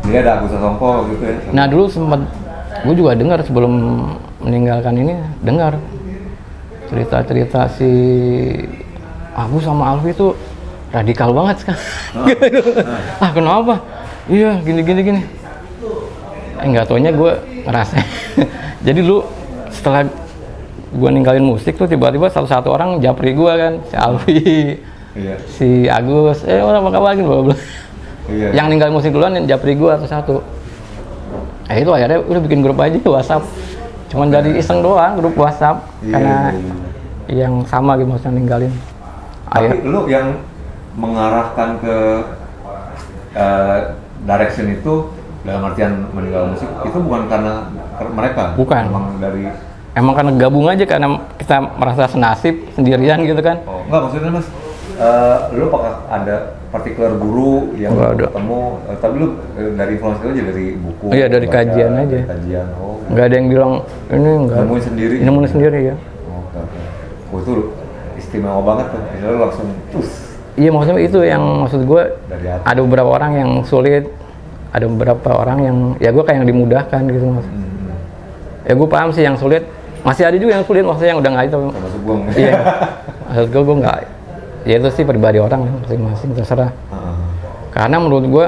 Jadi ada Agus Sasongko gitu ya. Nah dulu sempat gue juga dengar sebelum meninggalkan ini, dengar cerita-cerita si Agus sama Alfi itu radikal banget kan. Kenapa? Iya gini. nggak taunya gue ngerasa. Jadi lu setelah gue ninggalin musik tuh tiba-tiba satu-satu orang japri gue kan, si Alfi, Iya. si Agus, orang apa lagi bla. Iya. Yang ninggalin musik duluan yang japri gue satu-satu. Itu akhirnya udah bikin grup aja WhatsApp. Cuman dari iseng doang grup WhatsApp Iya, karena iya. yang sama gitu maksudnya ninggalin. Tapi lu yang mengarahkan ke direction itu dalam artian meninggal musik itu bukan karena mereka. Bukan. Emang karena gabung aja karena kita merasa senasib sendirian gitu kan. Oh, enggak maksudnya Mas, lu apakah ada particular guru yang Enggak lu ada. ketemu, tapi lu dari influence itu aja dari buku? Iya, dari baca, kajian aja. dari kajian, oh. Nggak ada yang bilang ini enggak. Nemuin sendiri? Nemuin sendiri ya. Oh, oke. Oh, itu istimewa banget tuh, misalnya lu langsung cus. Iya maksudnya itu yang maksud gue. Dari hati. Ada beberapa orang yang sulit, ada beberapa orang yang ya gue kayak yang dimudahkan gitu mas. Ya gue paham sih yang sulit, masih ada juga yang sulit maksudnya yang udah nggak itu. Termasuk gue. Iya, maksud gue nggak. Ya itu sih pribadi orang masing-masing terserah. Karena menurut gue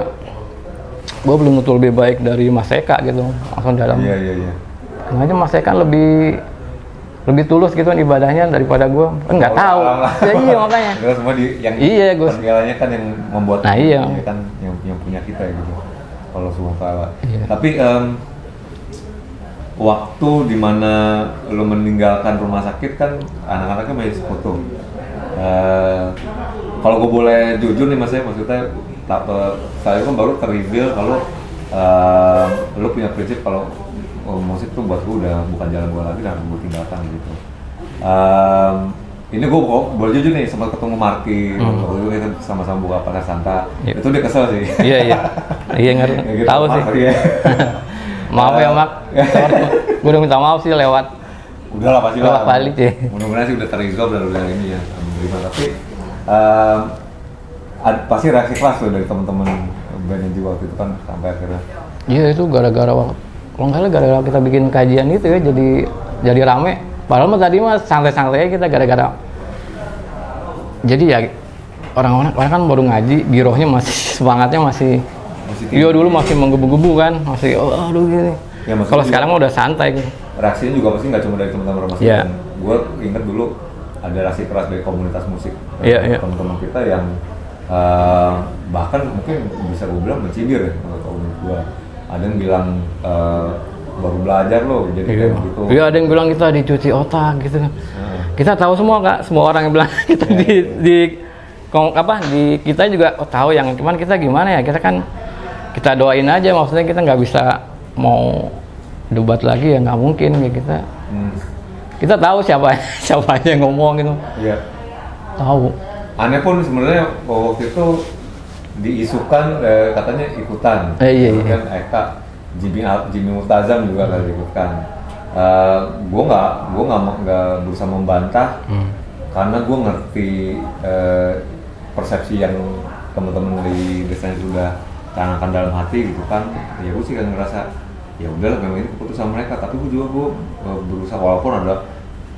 belum tentu lebih baik dari Mas Eka gitu, langsung dalam. Iya. Karena Mas Eka lebih tulus gitu kan ibadahnya daripada gue. Nggak tahu. Ya iya makanya. Itu semua yang Iya, Gus. penilaiannya kan yang membuat Nah, iya. kan yang punya kita gitu. Kalau semua kalah. Iya. Tapi waktu dimana lo meninggalkan rumah sakit kan anak-anaknya masih foto. Kalau gue boleh jujur nih mas ya, maksudnya saya kan baru ter-reveal kalau lo punya prinsip kalau musik tuh buat gue udah bukan jalan gue lagi dan gue tinggalkan gitu. Ini gue boleh jujur nih, sempat ketemu Marky, waktu itu kita sama-sama buka pasar Santa. Iya. Itu dia kesel sih. Iya ngerti. Ya gitu, Tahu sih. Marky ya. Maaf ya Mak. Gue udah minta maaf sih lewat. Udah lah pasti lah. Balik ya. Mudah-mudahan sih udah terresolve dan udah ini ya. Alhamdulillah. Tapi pasti reaksi keras tuh dari teman-teman band yang juga waktu itu kan sampai akhirnya. Iya itu gara-gara waktu. Kalau nggak salah gara-gara kita bikin kajian itu ya jadi rame. Padahal mah tadi mah santai-santai kita gara-gara. Jadi ya orang-orang kan baru ngaji, girohnya masih semangatnya masih. Iya dulu masih menggebu-gebu kan, masih aduh gini. Ya, kalau sekarang mah udah santai gitu. Reaksinya juga pasti nggak cuma dari teman-teman rumah sakit. Yeah. Gue inget dulu ada reaksi keras dari komunitas musik. Iya. Teman-teman kita yang bahkan mungkin bisa gue bilang mencibir ya kalau menurut gue. Ada yang bilang baru belajar loh, jadi kayak gitu. Iya ada yang bilang kita dicuci otak gitu. Kita tahu semua kak, semua orang yang bilang kita di kita juga tahu yang cuman kita gimana ya, kita doain aja, maksudnya kita nggak bisa mau debat lagi ya nggak mungkin ya kita tahu siapa yang ngomong gitu. Iya. Tahu. Aneh pun sebenarnya waktu itu diisukan katanya ikutan. Iya. Kan Eka, Jimmy Multazam juga kali ikutkan. Gue nggak berusaha membantah karena gue ngerti persepsi yang teman-teman di desanya sudah tanamkan dalam hati gitu kan. Ya gue sih kan ngerasa ya udahlah memang ini keputusan mereka, tapi gue berusaha walaupun ada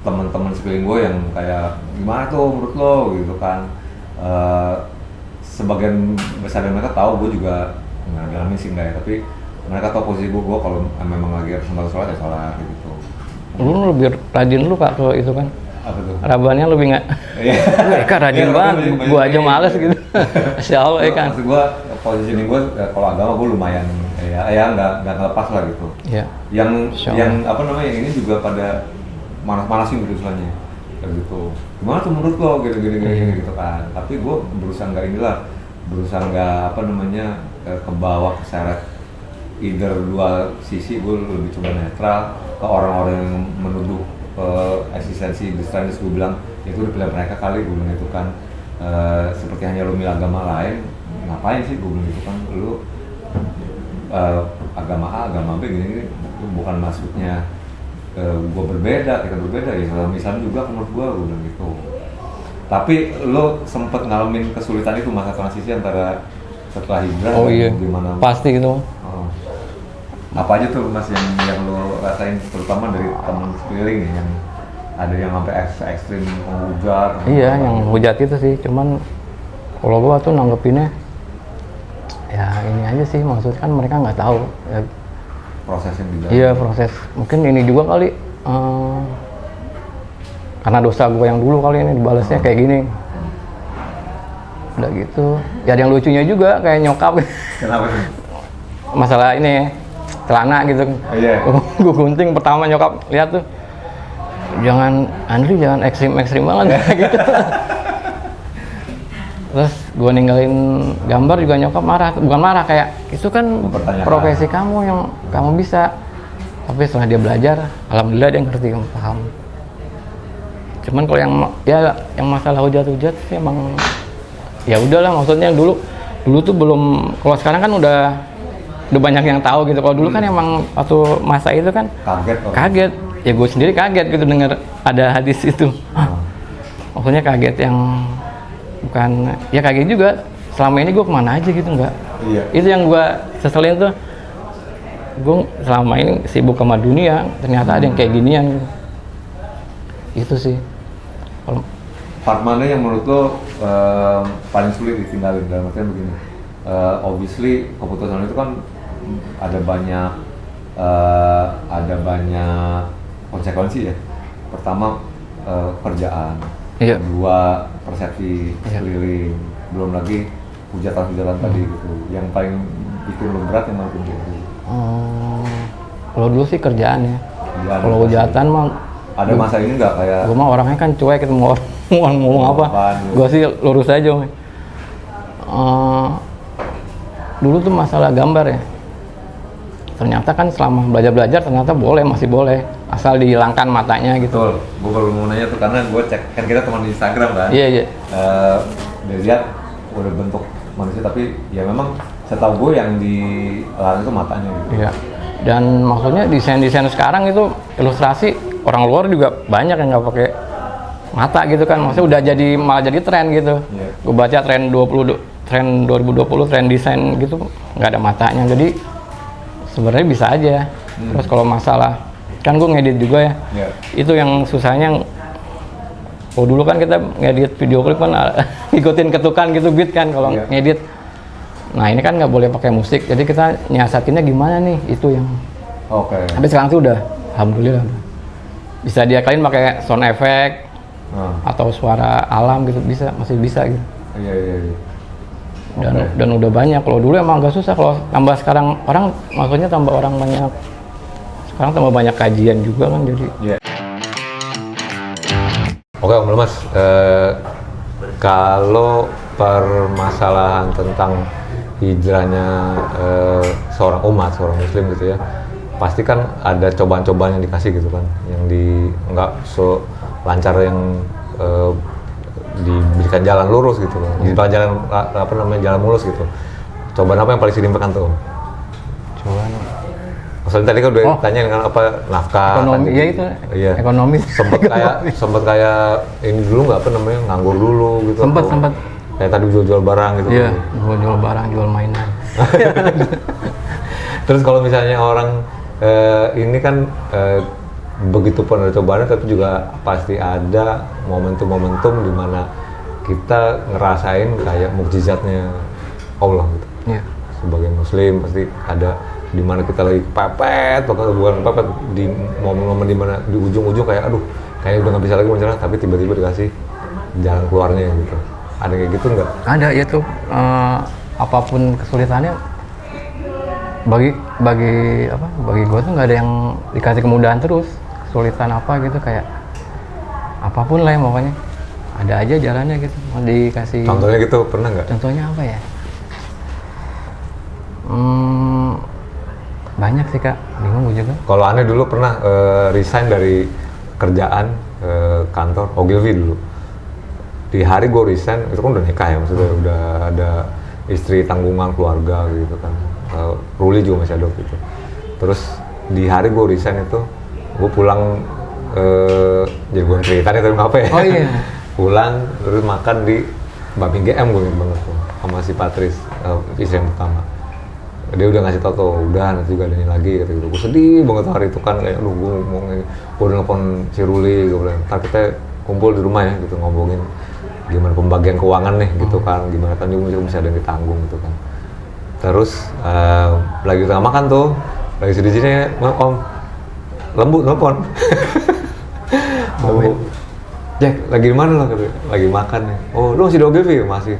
teman-teman sekeliling gue yang kayak gimana tuh menurut lo gitu kan. Sebagian besar dari mereka tahu gue juga nggak ngalamin sih enggak ya, tapi mereka tahu posisi gue kalau memang lagi harus sholat ya sholat gitu. Lu lebih rajin lu kak ke itu kan? Apa tuh? Rabannya lebih nggak? Eka rajin banget, gue aja males gitu. Masya Allah Eka. Maksud gue posisi gue kalau agama gue lumayan ya nggak ngelepas lah gitu. Iya. Yang apa namanya ini juga pada manas-manasin gitu istilahnya kayak gitu. Gimana tuh menurut lo gini gitu kan. Tapi gue berusaha nggak ke bawah keseret either dua sisi. Gue lebih coba netral ke orang-orang yang menuduh eksistensi Kristianis. Gue bilang itu udah pilihan mereka kali, gue bilang itu kan seperti hanya lo milih agama lain, ngapain sih gue bilang itu kan lo agama A, agama B gini bukan maksudnya gue berbeda, kita berbeda ya. Misalnya juga menurut gue bilang gitu. Tapi lo sempet ngalamin kesulitan itu masa transisi antara setelah hijrah. Oh iya, gimana? pasti gitu. Apa aja tuh mas yang lo rasain, terutama dari teman sekeliling nih, yang ada yang sampai ekstrim menghujat? Iya, yang hujat itu sih. Cuman kalau gua tuh nanggepinnya ya ini aja sih, maksudnya kan mereka nggak tahu ya, proses yang di dalam. Iya proses, mungkin ini juga kali karena dosa gue yang dulu kali ini dibalasnya kayak gini. Udah gitu, ya ada yang lucunya juga kayak nyokap. Kenapa sih? Masalah ini celana gitu. Iya. Gue gunting pertama nyokap lihat tuh, jangan Andri jangan ekstrim banget gitu. Terus gue ninggalin gambar juga nyokap marah, bukan marah kayak itu kan profesi kamu yang kamu bisa. Tapi setelah dia belajar, alhamdulillah dia ngerti, paham. Cuman kalau yang masalah hujat sih emang ya udahlah, maksudnya dulu tuh belum, kalau sekarang kan udah banyak yang tahu gitu. Kalau dulu kan emang waktu masa itu kan kaget. Ya gue sendiri kaget gitu dengar ada hadis itu. Maksudnya kaget yang bukan, ya kaget juga. Selama ini gue kemana aja gitu nggak? Iya. Itu yang gue seselin tuh. Gue selama ini sibuk sama dunia, ternyata ada yang kayak ginian gitu. Itu sih. Part mana yang menurut lo paling sulit ditinggalin? Dalam artian begini, obviously keputusan itu kan ada banyak konsekuensi ya. Pertama kerjaan, Iya. kedua persepsi Iya. sekeliling, belum lagi hujatan tadi gitu. Yang paling bikin lo berat yang mana gitu? Kalau dulu sih kerjaan ya. Kerjaan. Kalau hujatan mah Ada masa ini nggak kayak gue mah orangnya kan cuek, ketemu orang ngomong apa, apaan gitu? gue sih lurus aja. Dulu tuh masalah gambar ya, ternyata kan selama belajar ternyata masih boleh asal dihilangkan matanya gitu. Betul, gue baru mau nanya tuh karena gue cek, kan kita teman di Instagram kan. Iya. Dia lihat udah bentuk manusia, tapi ya memang setahu gue yang dilarang itu matanya gitu. Iya. Dan maksudnya desain sekarang itu ilustrasi orang luar juga banyak yang nggak pakai mata gitu kan. Maksudnya udah malah jadi tren gitu. Iya. Gue baca tren 2020 tren desain gitu nggak ada matanya. Jadi sebenarnya bisa aja. Terus kalau masalah kan gue ngedit juga ya. Iya. Itu yang susahnya. Oh dulu kan kita ngedit video klip kan ikutin ketukan gitu beat kan kalau Iya. ngedit. Nah ini kan nggak boleh pakai musik, jadi kita nyiasatinnya gimana nih, itu yang. Oke. Tapi sekarang tuh udah, alhamdulillah bisa diakalin pakai sound effect atau suara alam gitu, masih bisa gitu. Iya. Dan udah banyak. Kalau dulu emang agak susah, kalau tambah sekarang orang, maksudnya tambah orang banyak. Sekarang tambah banyak kajian juga kan jadi. Iya. Oke Om Lemas, kalau permasalahan tentang hijrahnya seorang seorang muslim gitu ya, pasti kan ada cobaan-cobaan yang dikasih gitu kan, yang nggak so lancar yang diberikan jalan lurus gitu kan, diberikan jalan mulus gitu. Cobaan apa yang paling signifikan tuh? Cobaan. Maksudnya tadi kan udah tanyain kan apa, nafkah Ekonomi, kan, ya itu. Iya. Ekonomis. Sempet kayak ini dulu nggak apa namanya, nganggur dulu gitu. Sempet. Kayak tadi jual barang gitu. Iya, jual barang, jual mainan. Terus kalau misalnya orang ini kan begitu pun ada cobaannya, tapi juga pasti ada momentum-momentum di mana kita ngerasain kayak mukjizatnya Allah gitu. Iya. Sebagai muslim pasti ada di mana kita lagi pepet, bukan pepet, di momen-momen di mana di ujung-ujung kayak aduh, kayaknya udah nggak bisa lagi mencerah, tapi tiba-tiba dikasih jalan keluarnya gitu. Ada kayak gitu nggak? Ada ya tuh, apapun kesulitannya, bagi gue tuh nggak ada yang dikasih kemudahan terus. Kesulitan apa gitu, kayak apapun lah yang pokoknya ada aja jalannya gitu, mau dikasih. Contohnya gitu pernah nggak? Contohnya apa ya? Banyak sih Kak, bingung gue juga. Kalau aneh dulu pernah resign dari kerjaan kantor Ogilvy dulu. Di hari gue resign, itu kan udah nikah ya, maksudnya udah ada istri, tanggungan keluarga gitu kan. Ruli juga masih ada gitu. Terus di hari gue resign itu, gue pulang, jadi gue cerita nih tapi ngapa ya? Oh iya. Pulang terus makan di Babi GM, gue ingat banget tuh, sama si Patris, istri yang pertama. Dia udah ngasih tau tuh, udah nanti juga ada ini lagi gitu. Gue sedih banget hari itu kan, kayak aduh gue udah nelfon si Ruli, gue bilang ntar kita kumpul di rumah ya gitu, ngomongin gimana pembagian keuangan nih gitu kan, gimana kan juga bisa ada yang ditanggung gitu kan. Terus lagi tengah makan tuh, lagi sedih sini ya, Om Lembu nelfon. Lembu, Jack lagi di mana lo? Lagi makan nih. Oh lu masih di OGV? Masih.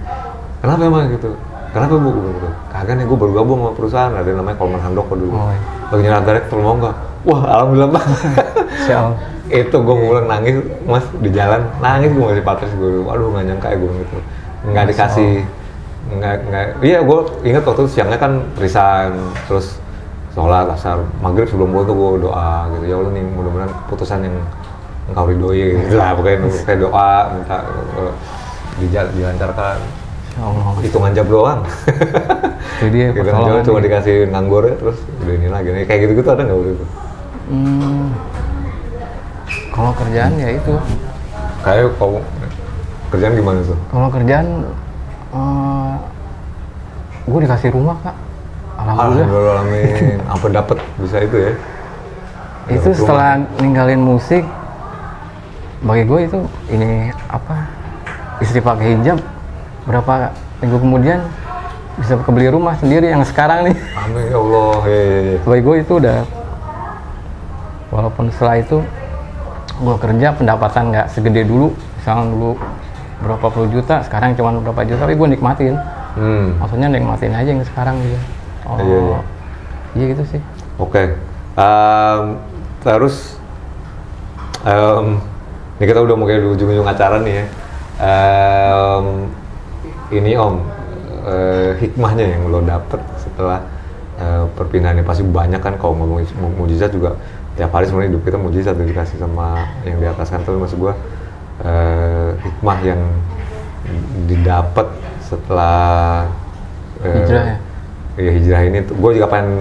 Kenapa emang gitu? Kenapa bu? Gitu. Kagak nih, gue baru gabung sama perusahaan, ada yang namanya Coleman Handoko dulu. Lagi nyerah director, mau nggak? Wah alhamdulillah bang. Sial. Itu gue ngulang nangis mas di jalan, nangis gue masih patris gue. Waduh nggak nyangka ya gue gitu. Nggak dikasih, nggak. Iya gue ingat waktu itu siangnya kan resign, terus sholat asar maghrib sebelum gue tuh gue doa gitu, ya Allah nih mudah-mudahan keputusan yang engkau ridhoi gitu lah, pokoknya kayak doa minta dilancarkan. Allah. Hitungan jam doang. Itu dia Hitungan jam cuma dikasih nganggur ya, terus udah ini lagi nih kayak gitu-gitu ada nggak waktu itu? Kalau kerjaan ya itu. Kayak kau kerjaan gimana tuh? Kalau kerjaan, gue dikasih rumah kak. Alhamdulillah. Amin. Apa dapat bisa itu ya? Itu Dapet setelah rumah. ninggalin musik, bagi gue itu ini apa? Istri pakai hijab, berapa minggu kemudian bisa kebeli rumah sendiri yang sekarang nih. Amin ya Allah. Hehehe. Bagi gue itu udah, walaupun setelah itu gue kerja pendapatan nggak segede dulu, misalnya dulu berapa puluh juta, sekarang cuma berapa juta, tapi gue nikmatin. Maksudnya nikmatin aja yang sekarang gitu. Oh, iya gitu sih. Oke. Terus ini kita udah mau kayak di ujung-ujung acara nih ya. Ini Om, hikmahnya yang lo dapet setelah perpindahan ini pasti banyak kan. Kalau ngomongin mujizat juga tiap hari sebenarnya hidup kita mujizat dikasih sama yang di atas kan. Tapi maksud gua hikmah yang didapat setelah Hijrah ya? Iya hijrah ini, gue juga pengen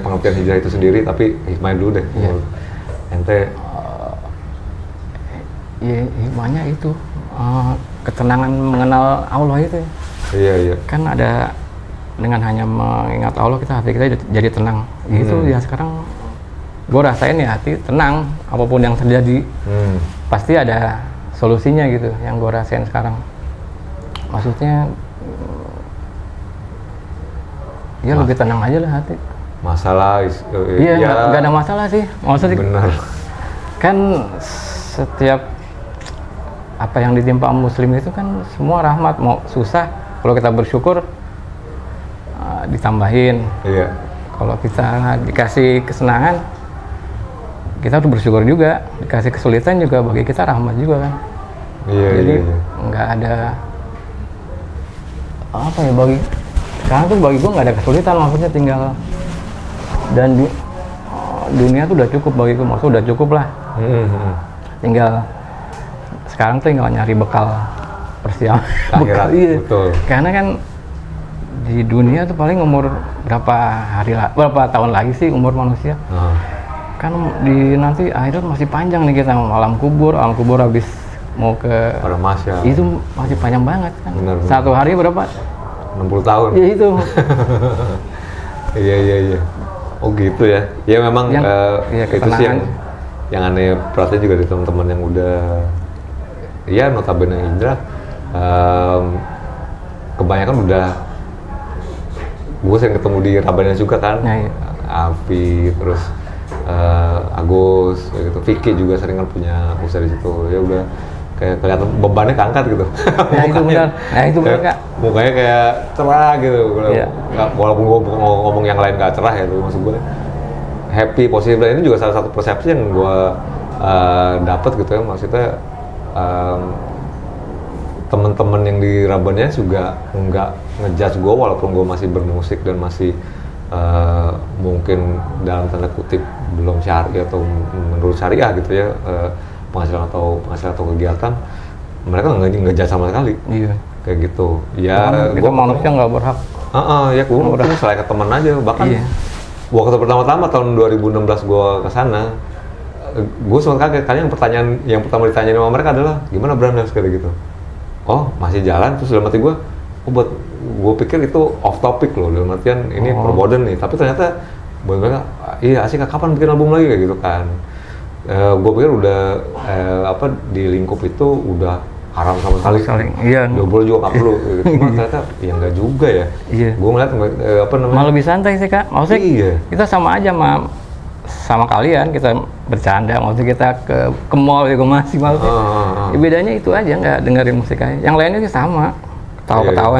pengertian hijrah itu sendiri, tapi hikmahnya dulu deh. Iya. Ente Iya, hikmahnya itu ketenangan mengenal Allah itu. Iya. Kan ada dengan hanya mengingat Allah hati kita jadi tenang. Itu ya sekarang gue rasain ya hati tenang apapun yang terjadi. Pasti ada solusinya gitu yang gue rasain sekarang. Maksudnya ya lebih tenang aja lah hati. Masalah Iya, nggak ada masalah sih. Maksudnya benar. Kan setiap apa yang ditimpa muslim itu kan semua rahmat, mau susah kalau kita bersyukur ditambahin. Iya. Kalau kita dikasih kesenangan kita harus bersyukur juga, dikasih kesulitan juga bagi kita rahmat juga kan. Jadi nggak ada apa ya, bagi sekarang tuh bagi gue nggak ada kesulitan, maksudnya tinggal dan dunia tuh udah cukup bagi gue, maksudnya udah cukup lah. Tinggal sekarang tuh tinggal nyari bekal persiapan akhirat. Iya. Betul. Karena kan di dunia tuh paling umur berapa tahun lagi sih umur manusia. Kan di nanti akhirat masih panjang nih, kita alam kubur habis mau ke itu masih panjang banget kan. Benar. Satu hari berapa? 60 tahun. Iya itu. Iya. Oh gitu ya. Ya memang itu sih yang aneh perhatian juga di teman-teman yang udah notabene hijrah. Kebanyakan udah, gue sering ketemu di Rabannya juga kan. Iya. Alfi, terus Agus, gitu. Vicky juga sering kan punya usaha di situ. Ya udah kayak kelihatan bebannya keangkat gitu. Nah itu benar. Nah itu benar Kak. Mukanya kayak cerah gitu. Iya. Walaupun gue ngomong yang lain gak cerah ya, itu maksud gue happy, positif. Dan ini juga salah satu persepsi yang gue dapat gitu ya. Maksudnya teman-teman yang di Rabannya juga nggak ngejudge gue walaupun gue masih bermusik dan masih mungkin dalam tanda kutip belum syariah atau menurut syariah gitu ya, penghasilan atau kegiatan, mereka nggak ngejudge sama sekali. Iya. Kayak gitu. Ya kita manusia nggak berhak. Ya gue udah selain teman aja. Bahkan waktu pertama-tama tahun 2016 gue kesana, gue sempat kaget karena yang pertama ditanyain sama mereka adalah gimana Bram dan kayak gitu. Oh masih jalan, terus dalam hati gue, gue pikir itu off topic loh, dalam artian ini perboden nih, tapi ternyata buat mereka iya asik, kapan bikin album lagi kayak gitu kan. Gue pikir udah di lingkup itu udah haram sama sekali. Iya. Nggak boleh juga nggak perlu. Gitu. Cuma ternyata ya nggak juga ya. Iya. Gue ngeliat apa namanya? Malah lebih santai sih kak. Maksudnya Iya. kita sama aja sama kalian, kita bercanda. Maksudnya kita ke mall juga masih maksudnya. Ya, bedanya itu aja, nggak dengerin musik aja. Yang lainnya sih sama, ketawa-ketawa.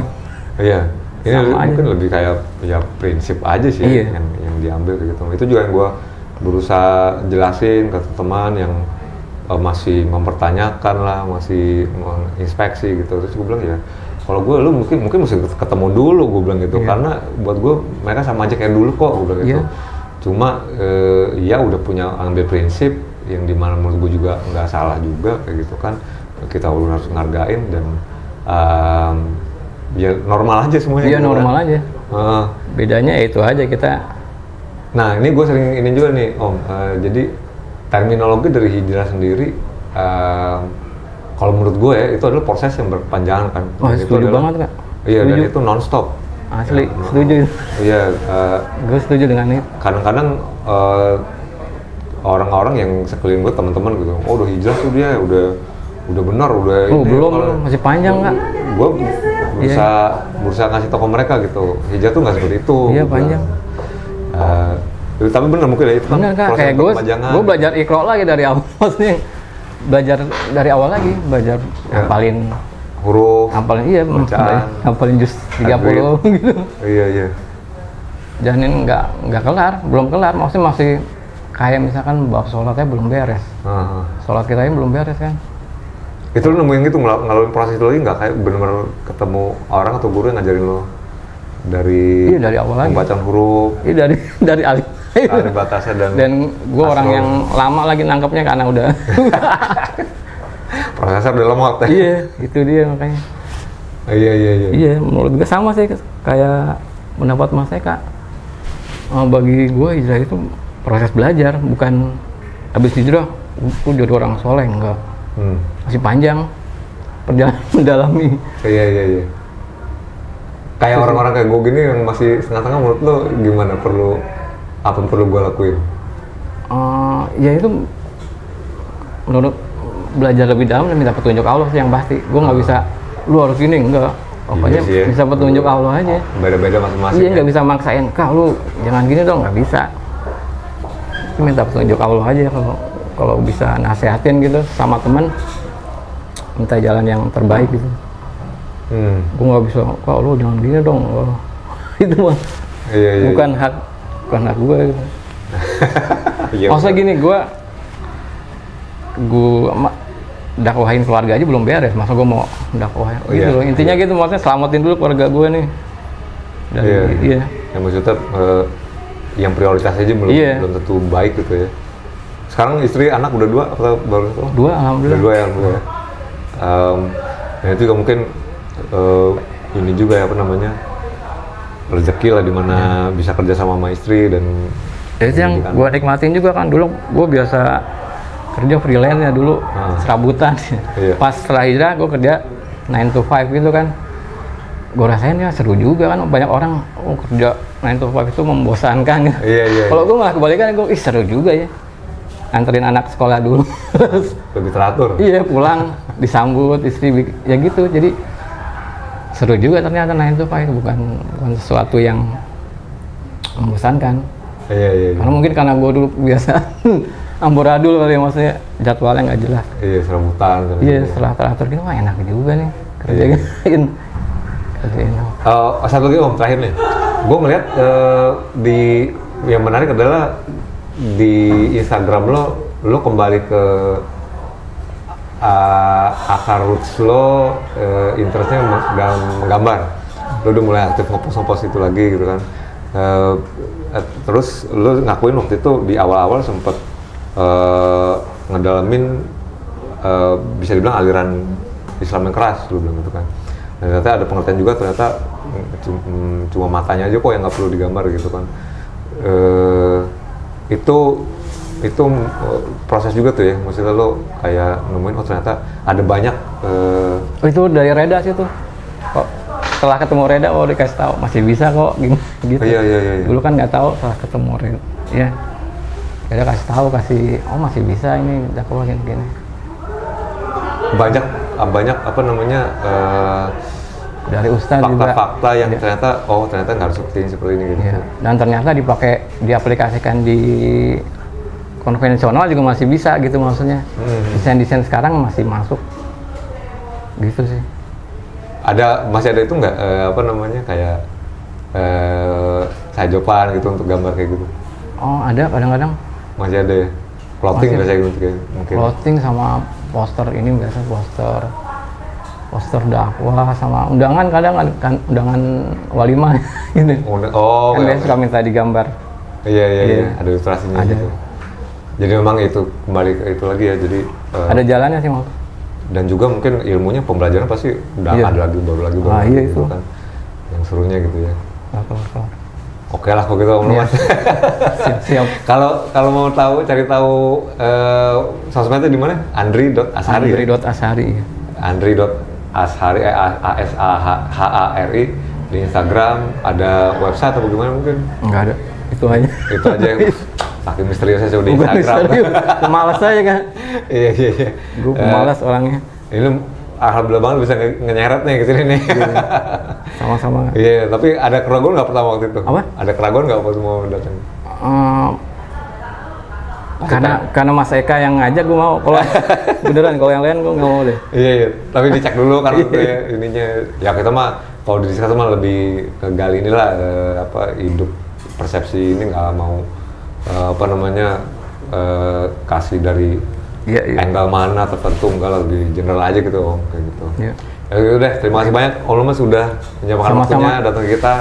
Iya. Ini Sama mungkin aja. lebih kayak ya prinsip aja sih Iya. yang diambil gitu. Itu juga yang gue berusaha jelasin ke teman yang masih mempertanyakan lah, masih menginspeksi gitu. Terus gue bilang ya, kalau gue lu mungkin mesti ketemu dulu, gue bilang gitu. Iya. Karena buat gue mereka sama aja kayak dulu kok, gue bilang gitu. Iya. Cuma ya udah punya ambil prinsip yang dimana menurut gue juga nggak salah juga kayak gitu kan. Kita harus ngargain dan ya normal aja semuanya. Iya gitu kan. normal aja. Bedanya ya itu aja kita. Nah ini gue sering ini juga nih Om, jadi terminologi dari hijrah sendiri, kalau menurut gue ya itu adalah proses yang berkepanjangan kan. Wah, Dan itu setuju adalah- banget kak. Iya dan Setuju. itu non-stop. Asli, setuju. Iya, Gue setuju dengan itu. kadang-kadang orang-orang yang sekeliling gue teman-teman gitu, oh udah hijrah tuh dia udah benar udah. Oh belum, masih panjang kak. Gue berusaha ngasih toko mereka gitu, hijrah tuh nggak seperti itu. Iya, Gua panjang. bilang. Tapi benar mungkin ya itu kan Bener kak, proses kayak gue perpanjangan. belajar ikro lagi dari awal. Maksudnya belajar dari awal lagi, belajar Ya. hafalin huruf. iya, bacaan, hafalin jus 30 gitu. Iya. Janin nggak kelar, belum kelar, maksudnya masih kayak misalkan bab sholatnya belum beres. Sholat kita ini belum beres kan. Itu lu nemuin gitu ngalamin proses itu lagi nggak kayak benar-benar ketemu orang atau guru yang ngajarin lo dari Iya, dari awal lagi. pembacaan huruf, Ini dari alif. ada batasnya Dan gue orang asal- yang lama lagi nangkepnya karena udah. prosesnya udah lama waktu. Iya, itu dia makanya. Iya. Iya, menurut gue sama sih kayak pendapat Mas Eka. Bagi gue hijrah itu proses belajar, bukan habis hijrah gue jadi orang soleh, enggak. Masih panjang perjalanan mendalami. Iya. Kayak orang-orang kayak gue gini yang masih setengah-setengah, menurut lo gimana? Apa yang perlu gue lakuin? Ya itu menurut belajar lebih dalam dan minta petunjuk Allah sih yang pasti. Gue nggak bisa, lu harus gini, enggak. Pokoknya Iya sih ya. bisa petunjuk Allah aja. Beda-beda masing-masing. Iya, ya? nggak bisa maksain, kak lu jangan gini dong, nggak bisa. Minta petunjuk Allah aja kalau bisa nasehatin gitu sama teman, minta jalan yang terbaik gitu. Gue nggak bisa, kak lu jangan gini dong. Itu mah Iya. bukan hak gue gitu. Iya. Maksudnya gini, gue dakwahin keluarga aja belum beres, masa gue mau dakwahin Oh, gitu iya. loh. Intinya gitu, maksudnya selamatin dulu keluarga gue nih. Dan iya. Yang maksudnya yang prioritas aja belum Iya. tentu baik gitu ya. Sekarang istri anak udah 2 atau baru 1? Dua, alhamdulillah. Udah 2 ya, alhamdulillah. Dan itu juga mungkin ini juga ya, apa namanya, rezeki lah dimana bisa kerja sama istri dan Itu yang gue nikmatin juga kan. Dulu gue biasa kerja freelance ya dulu, serabutan. Iya. Pas setelah hijrah gue kerja 9 to 5 gitu kan. Gue rasain ya seru juga kan, banyak orang kerja 9 to 5 itu membosankan. Iya. Kalau gue malah kebalikan, gue seru juga ya. Anterin anak sekolah dulu. lebih teratur. Iya, pulang disambut istri ya gitu. Jadi seru juga ternyata 9 to 5 itu bukan sesuatu yang membosankan. Iya. Karena mungkin karena gue dulu biasa amburadul kali ya, maksudnya jadwalnya nggak jelas. Iya, serabutan. Iya, setelah teratur gitu, wah enak juga nih kerjain. Satu lagi Om, terakhir nih. Gue ngeliat yang menarik adalah di Instagram lo kembali ke akar roots lo, interestnya dalam menggambar. Lo udah mulai aktif ngepost itu lagi gitu kan. Terus lo ngakuin waktu itu di awal-awal sempet ngedalamin bisa dibilang aliran Islam yang keras, lo bilang gitu kan. Dan ternyata ada pengertian juga, ternyata cuma matanya aja kok yang nggak perlu digambar gitu kan. Itu proses juga tuh ya, maksudnya lo kayak nemuin ternyata ada banyak Itu dari Reda sih tuh. Kok setelah ketemu Reda, dikasih tahu masih bisa kok gitu. Iya. Dulu kan nggak tahu, setelah ketemu Reda, ya. Reda kasih tahu, masih bisa ini dakwah gini. banyak apa namanya Dari Ustadz juga. fakta-fakta yang Iya. ternyata nggak harus seperti ini gitu. Iya. Dan ternyata diaplikasikan di konvensional juga masih bisa gitu maksudnya. Desain-desain sekarang masih masuk. Gitu sih. Masih ada itu nggak apa namanya kayak sajopan gitu untuk gambar kayak gitu? Oh, ada kadang-kadang Masih ada ya? Plotting Masih. biasanya gitu kayak mungkin. clothing sama poster ini biasa poster dakwah sama undangan kadang kan undangan walimah gitu. Oh, Kan ya. biasa suka minta digambar. Iya, Iya. ada ilustrasinya Ada. gitu. Jadi memang itu kembali ke itu lagi ya. Jadi Ada jalannya sih Mas. dan juga mungkin ilmunya pembelajaran pasti udah Iya. ada lagi baru lagi Iya, gitu itu. kan. Yang serunya gitu ya. Kelar. Oke lah kalau gitu Om Iya. Mas. Siap. Kalau mau cari tahu sosmednya di mana? Andri.ashari. Andri.ashari. Ya. Andri.ashari ASAHHARI di Instagram, ada website atau bagaimana mungkin? Enggak ada. Itu aja. Itu aja yang saking misteriusnya sih di Bukan Instagram. serius. Pemalas aja kan. Iya. Gue pemalas orangnya. Ini alhamdulillah banget bisa nyeret nih ke sini nih. Sama-sama. Iya, tapi ada keraguan nggak pertama waktu itu? Apa? Ada keraguan nggak waktu mau datang? Karena Mas Eka yang ngajak gue mau. Kalau beneran kalau yang lain gue nggak mau deh. Iya. Tapi dicek dulu kan ininya. Ya kita mah kalau di diskus mah lebih ke gali inilah hidup persepsi ini nggak mau apa namanya kasih dari Iya. angle mana tertentu, enggak lah, lebih general aja gitu Om, kayak gitu. Iya. Ya udah, terima kasih banyak Om Lemes sudah menyempatkan Sama-sama. waktunya datang ke kita.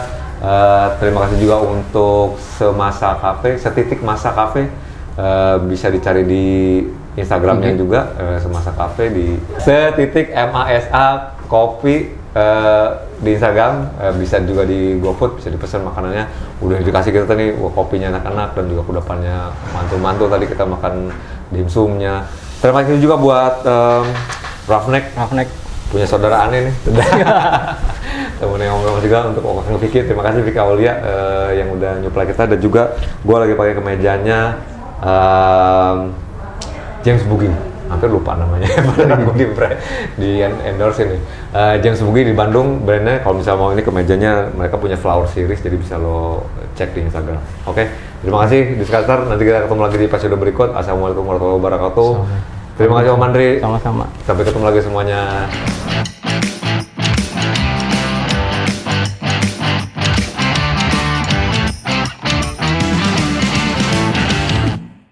Terima kasih juga untuk Setitik Masa Cafe. Bisa dicari di Instagramnya juga, Semasa Cafe di Setitik MASA Kopi di Instagram. Bisa juga di GoFood, bisa dipesan makanannya. Udah dikasih kita nih, kopinya enak-enak dan juga kudapannya mantul-mantul. Tadi kita makan dimsumnya. Terima kasih juga buat Roughneck punya saudara aneh nih. Temennya Om juga untuk Kang Vicky. Terima kasih Vicky Aulia yang udah nyuplai kita, dan juga gue lagi pakai kemejanya James Boogie. Hampir lupa namanya, padahal gue di endorse ini. James Boogie di Bandung, brandnya kalau misalnya mau ini kemejanya mereka punya flower series, jadi bisa lo cek di Instagram. Oke, terima kasih Discussor. Nanti kita ketemu lagi di episode berikut. Assalamualaikum warahmatullahi wabarakatuh. Terima kasih Om Andri. Sama-sama. Sampai ketemu lagi semuanya.